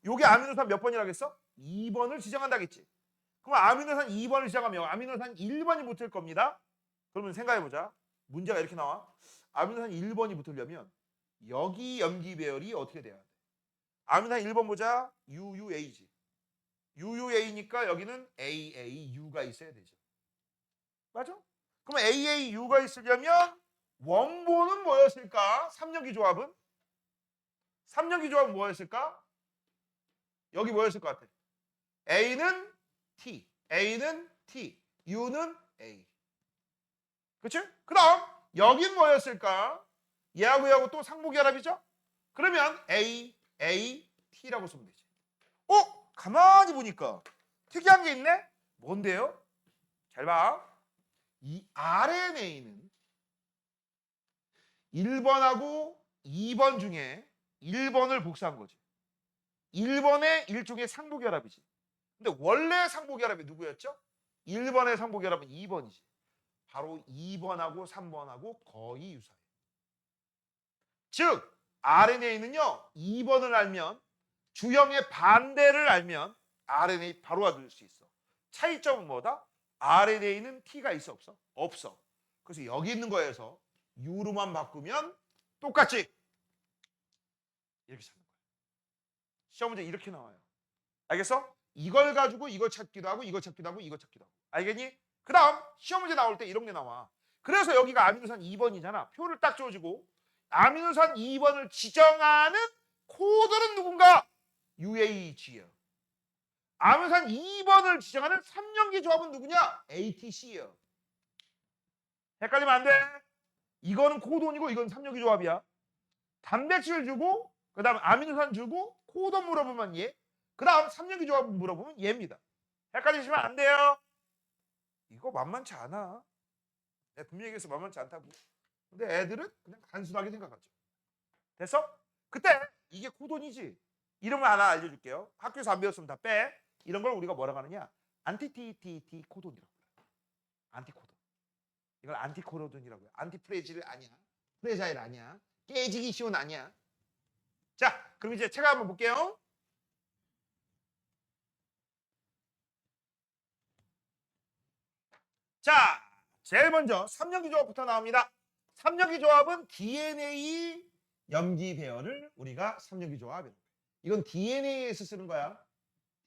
A: 요게 아미노산 몇 번이라고 했어? 2번을 지정한다겠지. 그럼 아미노산 2번을 지정하면 아미노산 1번이 붙을 겁니다. 그러면 생각해보자. 문제가 이렇게 나와. 아미노산 1번이 붙으려면 여기 염기 배열이 어떻게 돼야 돼? 아미노산 1번 보자. UUA지. UUA니까 여기는 AAU가 있어야 되죠. 맞아? 그럼 AAU가 있으려면 원본은 뭐였을까? 3연기 조합은? 3연기 조합은 뭐였을까? 여기 뭐였을 것 같아? A는 T, A는 T, U는 A. 그치? 그 다음 여긴 뭐였을까? 얘하고 또 상복결합이죠? 그러면 A, A, T라고 쓰면 되지. 가만히 보니까 특이한 게 있네? 뭔데요? 잘 봐. 이 RNA는 1번하고 2번 중에 1번을 복사한 거지. 1번의 일종의 상복결합이지. 근데 원래 상복결합이 누구였죠? 1번의 상복결합은 2번이지. 바로 2번하고 3번하고 거의 유사해. 즉 RNA는요 2번을 알면 주형의 반대를 알면 RNA 바로 알아들 수 있어. 차이점은 뭐다? RNA는 T가 있어 없어? 없어. 그래서 여기 있는 거에서 U로만 바꾸면 똑같이 이렇게 찾는 거야. 시험 문제 이렇게 나와요. 알겠어? 이걸 가지고 이걸 찾기도 하고 이걸 찾기도 하고 이걸 찾기도 하고. 알겠니? 그 다음 시험 문제 나올 때 이런 게 나와. 그래서 여기가 아미노산 2번이잖아. 표를 딱 줘주고 아미노산 2번을 지정하는 코드는 누군가? UAG야. 아미노산 2번을 지정하는 3연기 조합은 누구냐? ATC야. 헷갈리면 안 돼. 이거는 코돈이고 이건 3연기 조합이야. 단백질 주고 그 다음 아미노산 주고 코돈 물어보면 얘. 그 다음 3연기 조합 물어보면 얘입니다. 헷갈리시면 안 돼요. 이거 만만치 않아. 내가 분명히 얘기해서 만만치 않다고. 근데 애들은 그냥 단순하게 생각하죠. 됐어? 그때 이게 코돈이지. 이름을 하나 알려줄게요. 학교에서 안 배웠으면 다 빼. 이런 걸 우리가 뭐라고 하느냐? 안티TTT 코돈이라고 해요. 안티코돈. 이걸 안티코돈이라고 해요. 안티프레질 아니야. 프레자일 아니야. 깨지기 쉬운 아니야. 자, 그럼 이제 책 한번 볼게요. 자, 제일 먼저 삼력이 조합부터 나옵니다. 삼력이 조합은 DNA 염기 배열을 우리가 삼력이 조합이라고 해요. 이건 DNA에서 쓰는 거야.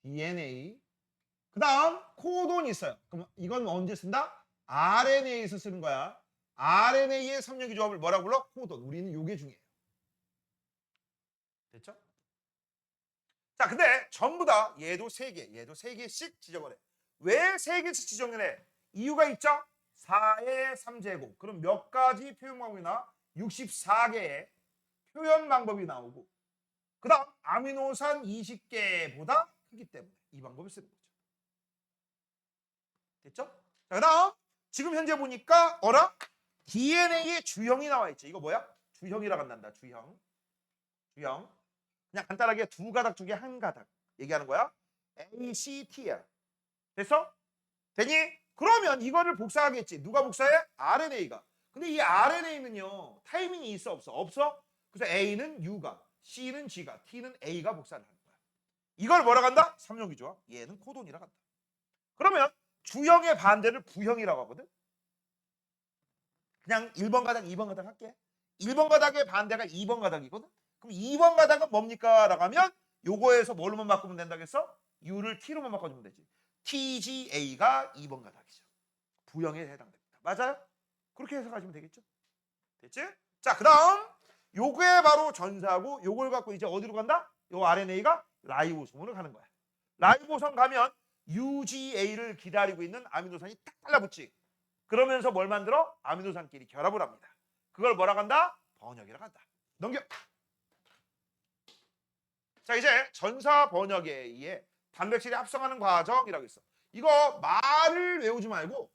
A: DNA. 그 다음 코돈이 있어요. 그럼 이건 언제 쓴다? RNA에서 쓰는 거야. RNA의 삼력이 조합을 뭐라고 불러? 코돈. 우리는 요게 중요해요. 됐죠? 자, 근데 전부 다 얘도 3개, 얘도 3개씩 지정을 해. 왜 3개씩 지정을 해? 이유가 있죠? 4의 3제곱. 그럼 몇 가지 표현 방법이 나와? 64개의 표현 방법이 나오고, 그 다음 아미노산 20개보다 크기 때문에 이 방법을 쓰는 거죠. 됐죠? 자, 그 다음 지금 현재 보니까 어라? DNA의 주형이 나와 있지. 이거 뭐야? 주형이라고 한단다. 주형. 그냥 간단하게 두 가닥 중에 한 가닥 얘기하는 거야. A, C, T야. 됐어? 되니? 그러면 이거를 복사하겠지. 누가 복사해? RNA가. 근데 이 RNA는요, 타이밍이 있어 없어? 없어? 그래서 A는 U가, C는 G가, T는 A가 복사를 하는 거야. 이걸 뭐라고 한다? 삼력이 조합. 얘는 코돈이라고 한다. 그러면 주형의 반대를 부형이라고 하거든. 그냥 1번 가닥, 2번 가닥 할게. 1번 가닥의 반대가 2번 가닥이거든. 그럼 2번 가닥은 뭡니까? 라고 하면 요거에서 뭘로만 바꾸면 된다겠어? U를 T로만 바꿔주면 되지. TGA가 2번 가닥이죠. 부형에 해당됩니다. 맞아요? 그렇게 해석하시면 되겠죠? 됐지? 자, 그 다음 요게 바로 전사고, 요걸 갖고 이제 어디로 간다? 요 RNA가 라이보솜으로 가는 거야. 라이보솜 가면 UGA를 기다리고 있는 아미노산이 딱 달라붙지. 그러면서 뭘 만들어? 아미노산끼리 결합을 합니다. 그걸 뭐라고 한다? 번역이라고 한다. 넘겨. 자, 이제 전사 번역에 의해 단백질이 합성하는 과정이라고 있어. 이거 말을 외우지 말고,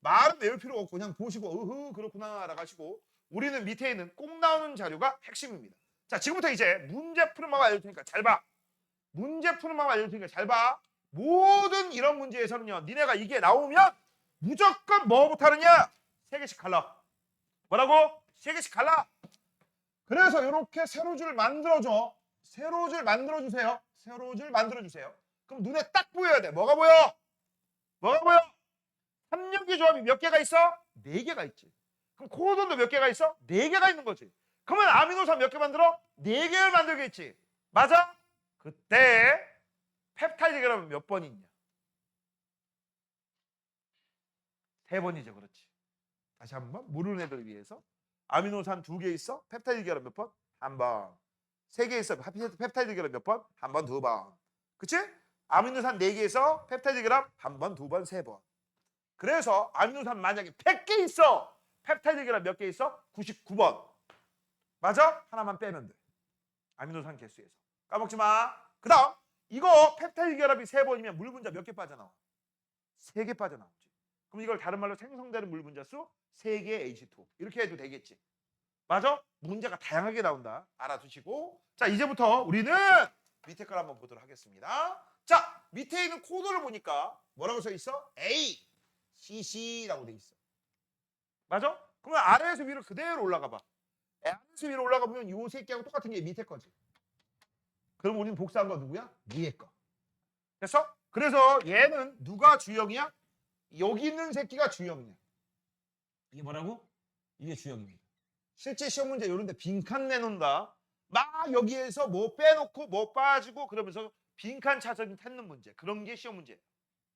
A: 말은 외울 필요 없고 그냥 보시고 으흐 그렇구나 라고 하시고, 우리는 밑에 있는 꼭 나오는 자료가 핵심입니다. 자, 지금부터 이제 문제 푸는 방법 알려줄 테니까 잘 봐. 문제 푸는 방법 알려줄 테니까 잘 봐. 모든 이런 문제에서는요, 니네가 이게 나오면 무조건 뭐부터 하느냐? 3개씩 갈라. 뭐라고? 3개씩 갈라. 그래서 이렇게 세로줄 만들어줘. 세로줄 만들어주세요. 세로줄 만들어주세요. 그럼 눈에 딱 보여야 돼. 뭐가 보여? 뭐가 보여? 삼력의 조합이 몇 개가 있어? 4개가 있지. 그럼 코돈도 몇 개가 있어? 4개가 있는 거지. 그러면 아미노산 몇 개 만들어? 4개를 만들겠지. 맞아? 그때 펩타이드 결합은 몇 번이 있냐? 3번이죠. 그렇지. 다시 한번 모르는 애들 위해서. 아미노산 2개 있어? 펩타이드 결합 몇 번? 1번. 3개 있어. 펩타이드 결합 몇 번? 1번, 2번. 그치? 아미노산 4개 있어. 펩타이드 결합 1번, 2번, 3번. 그래서 아미노산 만약에 100개 있어. 펩타이드 결합 몇 개 있어? 99번. 맞아? 하나만 빼면 돼. 아미노산 개수에서. 까먹지 마. 그 다음 이거 펩타이드 결합이 3번이면 물 분자 몇 개 빠져나와? 3개 빠져나오지. 그럼 이걸 다른 말로 생성되는 물 분자 수 3개 H2. 이렇게 해도 되겠지. 맞아? 문제가 다양하게 나온다. 알아두시고. 자, 이제부터 우리는 밑에 걸 한번 보도록 하겠습니다. 자, 밑에 있는 코드를 보니까 뭐라고 써 있어? A, CC라고 돼 있어. 맞아? 그러면 아래에서 위로 그대로 올라가 봐. 아래에서 위로 올라가 보면 요 새끼하고 똑같은 게 밑에 거지. 그럼 우리는 복사한 거 누구야? 위에 거. 됐어? 그래서 얘는 누가 주형이야? 여기 있는 새끼가 주형이야. 이게 뭐라고? 이게 주형입니다. 실제 시험 문제 이런 데 빈칸 내놓는다. 막 여기에서 뭐 빼놓고 뭐 빠지고 그러면서 빈칸 찾는 문제. 그런 게 시험 문제예요.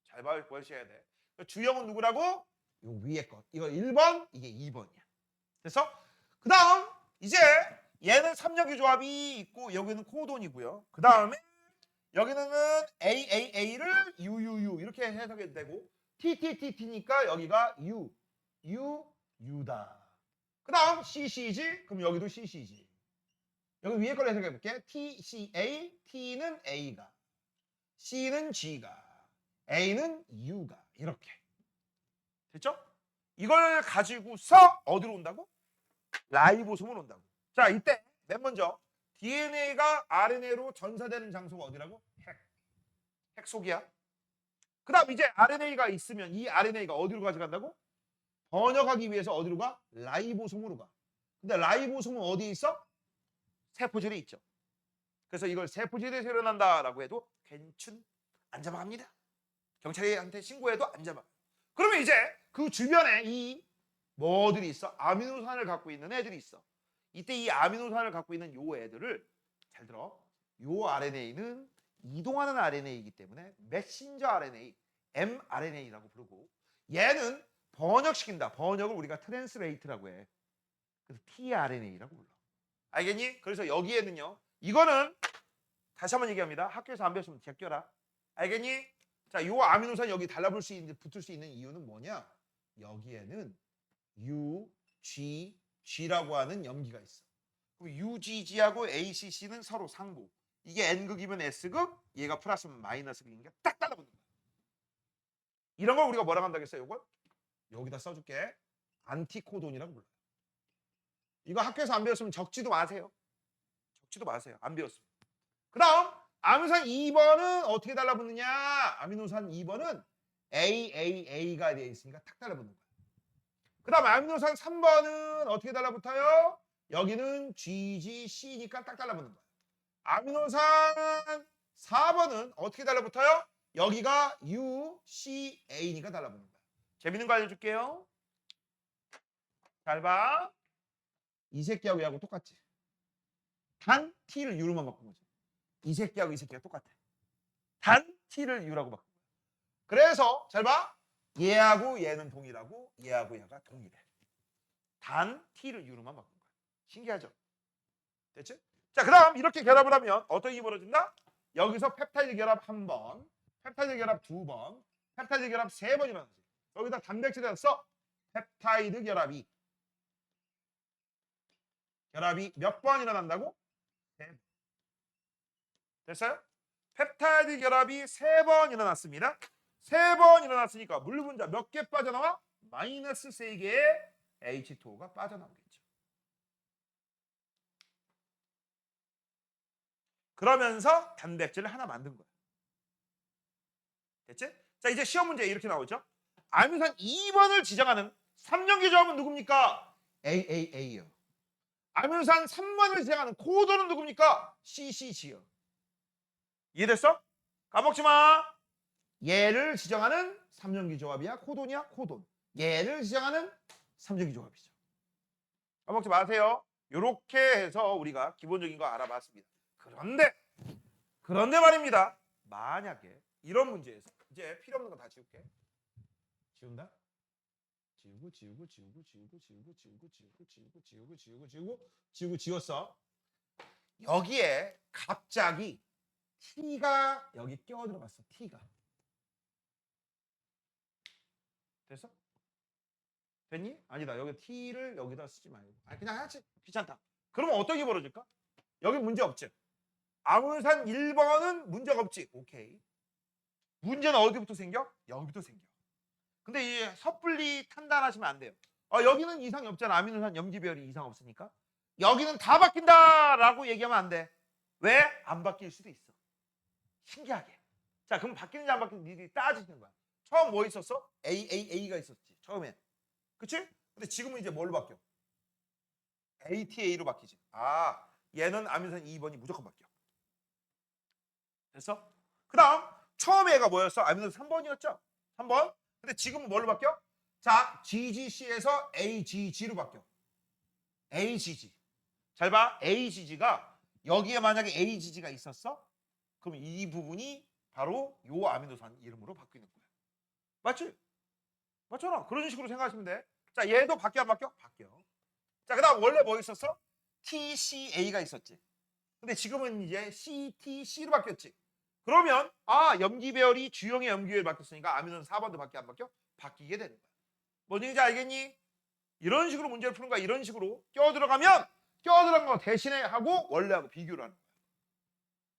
A: 잘 보셔야 돼. 주형은 누구라고? 요 위에 거. 이거 1번, 이게 2번이야. 그래서 그 다음 이제 얘는 삼력의 조합이 있고 여기는 코돈이고요. 그 다음에 여기는 AAA를 UUU 이렇게 해석해도 되고, TTTT니까 여기가 U다. 그 다음 CCG, 그럼 여기도 CCG. 여기 위에 걸 해석해 볼게. TCA, T는 A가, C는 G가, A는 U가. 이렇게. 됐죠? 이걸 가지고서 어디로 온다고? 라이보솜으로 온다고. 자, 이때 맨 먼저 DNA가 RNA로 전사되는 장소가 어디라고? 핵 속이야. 그 다음 이제 RNA가 있으면 이 RNA가 어디로 가져간다고? 번역하기 위해서 어디로 가? 라이보솜으로 가. 근데 라이보솜은 어디에 있어? 세포질에 있죠. 그래서 이걸 세포질에서 일어난다라고 해도 괜춘 안 잡아갑니다. 경찰한테 신고해도 안 잡아. 그러면 이제 그 주변에 이 뭐들이 있어? 아미노산을 갖고 있는 애들이 있어. 이때 이 아미노산을 갖고 있는 요 애들을 잘 들어. 요 RNA는 이동하는 RNA이기 때문에 메신저 RNA, mRNA라고 부르고 얘는 번역시킨다. 번역을 우리가 트랜스레이트라고 해. 그래서 tRNA라고 불러. 알겠니? 그래서 여기에는요. 이거는 다시 한번 얘기합니다. 학교에서 안 배웠으면 제껴라. 알겠니? 자, 요 아미노산 여기 달라붙을 수 있는, 붙을 수 있는 이유는 뭐냐? 여기에는 UGG라고 하는 염기가 있어. 그럼 UGG하고 ACC는 서로 상부. 이게 N극이면 S극, 얘가 플러스면 마이너스극인 게 딱 달라붙는 거야. 이런 걸 우리가 뭐라고 한다고 했어요? 이걸 여기다 써줄게. 안티코돈이라고 불러요. 이거 학교에서 안 배웠으면 적지도 마세요. 적지도 마세요. 안 배웠으면. 그 다음 아미노산 2번은 어떻게 달라붙느냐? 아미노산 2번은 AAA가 되어 있으니까 탁 달라붙는 거야. 그 다음 아미노산 3번은 어떻게 달라붙어요? 여기는 GGC니까 딱 달라붙는 거야. 아미노산 4번은 어떻게 달라붙어요? 여기가 UCA니까 달라붙는 거야. 재밌는 거 알려줄게요. 잘 봐. 이 새끼하고 얘하고 똑같지. 단 T를 U로만 바꾼 거지. 이 새끼하고 이 새끼가 똑같아. 단 T를 U라고 바꾼 거야. 그래서 잘 봐. 얘하고 얘는 동일하고 얘하고 얘가 동일해. 단 T를 U로만 바꾼 거야. 신기하죠? 됐지? 자, 그 다음 이렇게 결합을 하면 어떤 일이 벌어진다? 여기서 펩타이드 결합 1번, 펩타이드 결합 2번, 펩타이드 결합 3번 일어나지. 여기다 단백질을 써. 펩타이드 결합이 몇 번 일어난다고? 3번. 됐어요? 펩타이드 결합이 3번 일어났습니다. 3번 일어났으니까 물 분자 몇 개 빠져나와? 마이너스 3개의 H2O가 빠져나오겠죠. 그러면서 단백질을 하나 만든 거야. 됐지? 자, 이제 시험 문제 이렇게 나오죠. 아미노산 2번을 지정하는 3년기 조합은 누굽니까? AAA요. 아미노산 3번을 지정하는 코드는 누굽니까? CCG요. 이해됐어? 까먹지 마. 얘를 지정하는 3년기 조합이야? 코돈이야? 코돈. 얘를 지정하는 3년기 조합이죠. 까먹지 마세요. 이렇게 해서 우리가 기본적인 거 알아봤습니다. 그런데 말입니다. 만약에 이런 문제에서 이제 필요 없는 거 다 지울게. 지운다? 지우고 지웠어. 여기에 갑자기 T가 여기 껴 들어갔어. T가. 됐어? 됐니? 아니다. 여기 T를 여기다 쓰지 말고. 그냥 해야지. 귀찮다. 그러면 어떻게 벌어질까? 여기 문제 없지. 아미노산 1번은 문제가 없지. 오케이. 문제는 어디부터 생겨? 여기부터 생겨. 근데 이 섣불리 판단하시면 안 돼요. 여기는 이상이 없잖아. 아미노산 염기별이 이상 없으니까. 여기는 다 바뀐다라고 얘기하면 안 돼. 왜? 안 바뀔 수도 있어. 신기하게. 자, 그럼 바뀌는지 안 바뀌는지 니들이 따지는 거야. 처음 뭐 있었어? AAA가 있었지. 처음엔. 그치? 근데 지금은 이제 뭘로 바뀌어? ATA로 바뀌지. 얘는 아미노산 2번이 무조건 바뀌어. 됐어? 그 다음 처음에 얘가 뭐였어? 아미노산 3번이었죠? 3번. 근데 지금은 뭘로 바뀌어? 자, GGC에서 AGG로 바뀌어. AGG. 잘 봐. AGG가 여기에 만약에 AGG가 있었어? 그럼 이 부분이 바로 요 아미노산 이름으로 바뀌는 거야. 맞지? 맞잖아. 그런 식으로 생각하시면 돼. 자, 얘도 바뀌어 안 바뀌어? 바뀌어. 자, 그 다음 원래 뭐 있었어? TCA가 있었지. 근데 지금은 이제 CTC로 바뀌었지. 그러면 염기배열이 주형의 염기배열이 바뀌었으니까 아미노산 4번도 바뀌어 안 바뀌어? 바뀌게 되는 거야. 뭔 얘기인지 알겠니? 이런 식으로 문제를 푸는 거야. 이런 식으로 껴들어가면 껴들어간 거 대신에 하고 원래하고 비교를 하는 거야.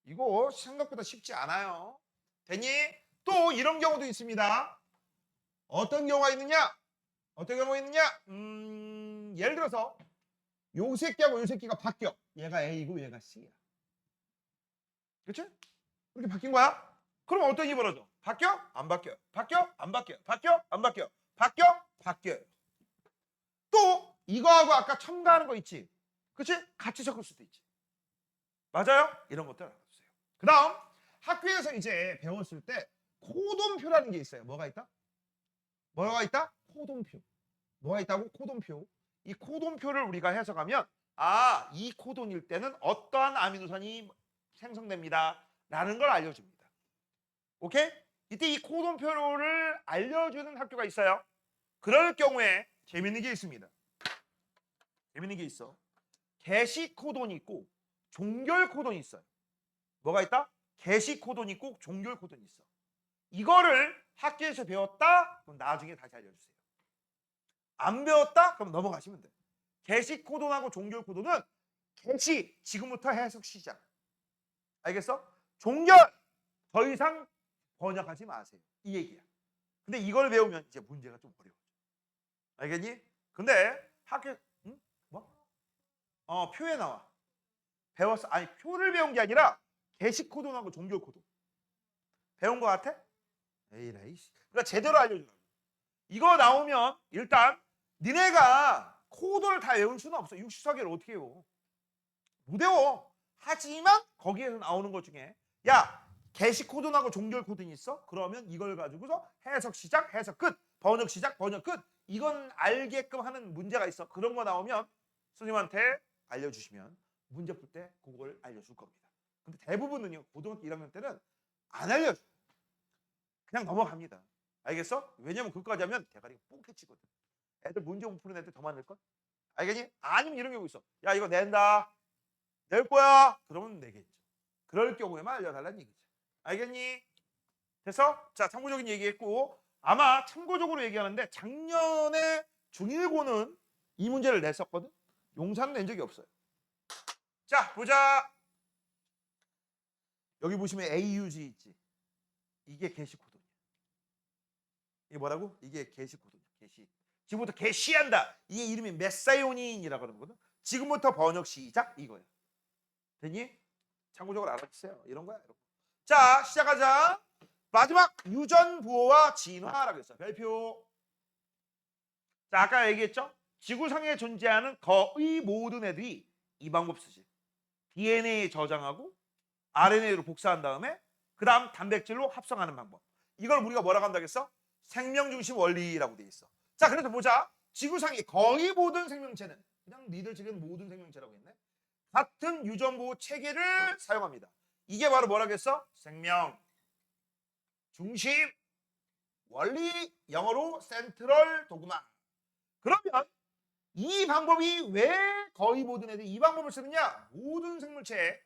A: 이거 생각보다 쉽지 않아요. 됐니? 또 이런 경우도 있습니다. 어떤 경우가 있느냐? 어떤 경우가 있느냐? 예를 들어서 요 새끼하고 요 새끼가 바뀌어. 얘가 A고 얘가 C야. 그치? 이렇게 바뀐 거야? 그럼 어떤 일이 벌어져? 바뀌어? 안 바뀌어. 바뀌어? 안 바뀌어. 바뀌어? 안 바뀌어. 바뀌어? 바뀌어요. 또 이거하고 아까 첨가하는 거 있지? 그치? 같이 섞을 수도 있지. 맞아요? 이런 것들 알아주세요. 그 다음 학교에서 이제 배웠을 때 코돈표라는 게 있어요. 뭐가 있다? 뭐가 있다? 코돈표. 뭐가 있다고? 코돈표. 이 코돈표를 우리가 해석하면 이 코돈일 때는 어떠한 아미노산이 생성됩니다. 라는 걸 알려줍니다. 오케이? 이때 이 코돈표를 알려주는 학교가 있어요. 그럴 경우에 재밌는 게 있습니다. 재밌는 게 있어. 개시 코돈이 있고 종결 코돈이 있어요. 뭐가 있다? 개시 코돈이 있고 종결 코돈이 있어. 이거를 학교에서 배웠다? 그럼 나중에 다시 알려주세요. 안 배웠다? 그럼 넘어가시면 돼요. 개시 코돈하고 종결 코돈은 개시 지금부터 해석 시작. 알겠어? 종결 더 이상 번역하지 마세요. 이 얘기야. 근데 이걸 배우면 이제 문제가 좀 어려워. 알겠니? 근데 학교 뭐? 표에 나와. 배웠어. 아니 표를 배운 게 아니라 개시 코돈하고 종결 코돈. 배운 거 같아? 에이라이. 그러니까 제대로 알려주라. 이거 나오면 일단 니네가 코돈을 다 외울 수는 없어. 60서기를 어떻게 외워? 못 외워. 하지만 거기에서 나오는 것 중에 개시 코돈하고 종결 코돈이 있어? 그러면 이걸 가지고서 해석 시작, 해석 끝, 번역 시작, 번역 끝. 이건 알게끔 하는 문제가 있어. 그런 거 나오면 선생님한테 알려주시면 문제 풀 때 그걸 알려줄 겁니다. 근데 대부분은요, 고등학교 1학년 때는 안 알려줘요. 그냥 넘어갑니다. 알겠어? 왜냐면 그거까지 하면 대가리가 뽕개치거든. 애들 문제 못 푸는 애들 더 많을걸? 알겠니? 아니면 이런 경우 있어. 야, 이거 낸다. 낼 거야. 그러면 내겠죠. 그럴 경우에만 알려달라는 얘기죠. 알겠니? 됐어? 자, 참고적인 얘기했고 아마 참고적으로 얘기하는데 작년에 중1고는 이 문제를 냈었거든. 용산은 낸 적이 없어요. 자, 보자. 여기 보시면 AUG 있지. 이게 개시 코돈이야. 이게 뭐라고? 이게 개시 코돈이야. 개시. 지금부터 개시한다. 이게 이름이 메사이오닌이라고 하는 거거든. 지금부터 번역 시작 이거야. 됐니? 참고적으로 알아주세요. 이런 거야. 이런 거. 자, 시작하자. 마지막 유전 부호와 진화라고 했어. 별표. 자, 아까 얘기했죠? 지구상에 존재하는 거의 모든 애들이 이 방법 쓰지. DNA에 저장하고 RNA로 복사한 다음에 그 다음 단백질로 합성하는 방법. 이걸 우리가 뭐라고 한다고 했어? 생명중심 원리라고 돼 있어. 자, 그래서 보자. 지구상의 거의 모든 생명체는 그냥 니들 지금 모든 생명체라고 했네. 같은 유전보호 체계를 사용합니다. 이게 바로 뭐라고 했어? 생명 중심 원리, 영어로 센트럴 도그마. 그러면 이 방법이 왜 거의 모든 애들이 이 방법을 쓰느냐? 모든 생물체에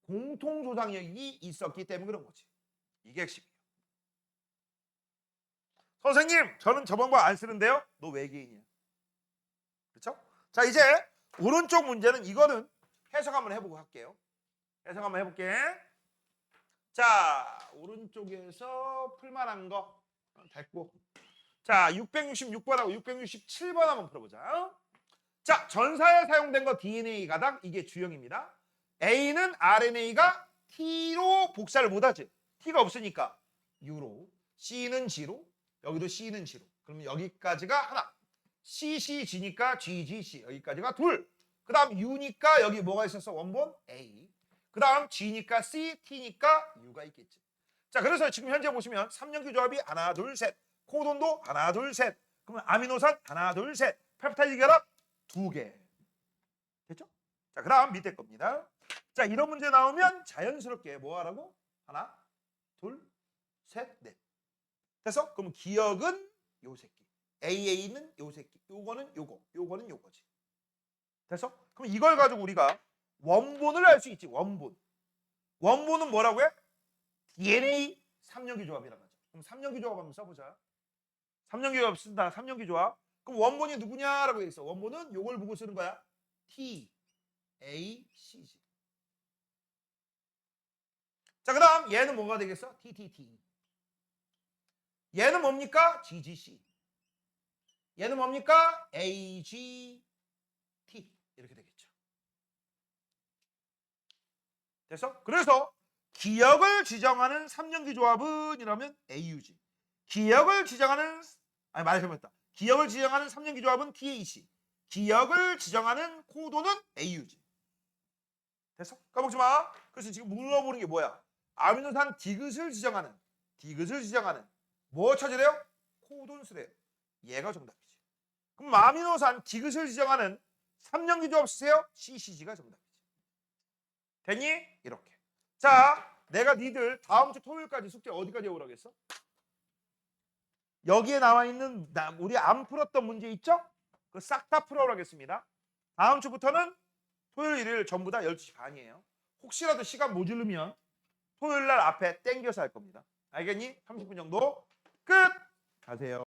A: 공통 조상력이 있었기 때문에 그런 거지. 이게 핵심이에요. 선생님, 저는 저 방법 안 쓰는데요. 너 외계인이야. 그렇죠? 자, 이제 오른쪽 문제는 이거는 해석 한번 해보고 할게요. 해석 한번 해볼게. 자, 오른쪽에서 풀만한 거 됐고. 자, 666번하고 667번 한번 풀어보자. 자, 전사에 사용된 거 DNA 가당 이게 주형입니다. A는 RNA가 T로 복사를 못하지. T가 없으니까 U로. C는 G로. 여기도 C는 G로. 그러면 여기까지가 하나. CCG니까 GGC. 여기까지가 둘. 그 다음 U니까 여기 뭐가 있었어? 원본 A. 그 다음 G니까 C, T니까 U가 있겠지. 자, 그래서 지금 현재 보시면 3연기 조합이 하나, 둘, 셋. 코돈도 하나, 둘, 셋. 그러면 아미노산 하나, 둘, 셋. 펩타이드 결합 2개. 됐죠? 자, 그 다음 밑에 겁니다. 자, 이런 문제 나오면 자연스럽게 뭐 하라고? 하나, 둘, 셋, 넷. 됐어? 그럼 기억은 요 새끼. AA는 요 새끼. 요거는 요거. 요거는 요거지. 됐어? 그럼 이걸 가지고 우리가 원본을 알 수 있지. 원본. 원본은 뭐라고 해? DNA 3연기 조합이라고 하죠. 그럼 3연기 조합 한번 써보자. 3연기 조합 쓴다. 3연기 조합. 그럼 원본이 누구냐라고 돼 있어. 원본은 요걸 보고 쓰는 거야. T, A, C지. 자, 그 다음 얘는 뭐가 되겠어? TTT. 얘는 뭡니까? GGC. 얘는 뭡니까? AGT. 이렇게 되겠죠. 됐어? 그래서 기억을 지정하는 3연기 조합은 이라면 AUG. 기억을 지정하는 말해보겠다. 기억을 지정하는 3연기 조합은 TAC. 기억을 지정하는 코도는 AUG. 됐어? 까먹지 마. 그래서 지금 물어보는 게 뭐야? 아미노산 디귿을 지정하는 뭐 찾으래요? 코돈수래요. 얘가 정답이지. 그럼 마미노산 디귿을 지정하는 3년기 조합 쓰세요. CCG가 정답이지. 됐니? 이렇게. 자, 내가 니들 다음 주 토요일까지 숙제 어디까지 해오라겠어? 여기에 나와 있는 우리 안 풀었던 문제 있죠? 그 싹 다 풀어오라겠습니다. 다음 주부터는 토요일, 일요일 전부 다 12시 반이에요. 혹시라도 시간 모자르면 토요일 날 앞에 땡겨서 할 겁니다. 알겠니? 30분 정도 끝! 가세요.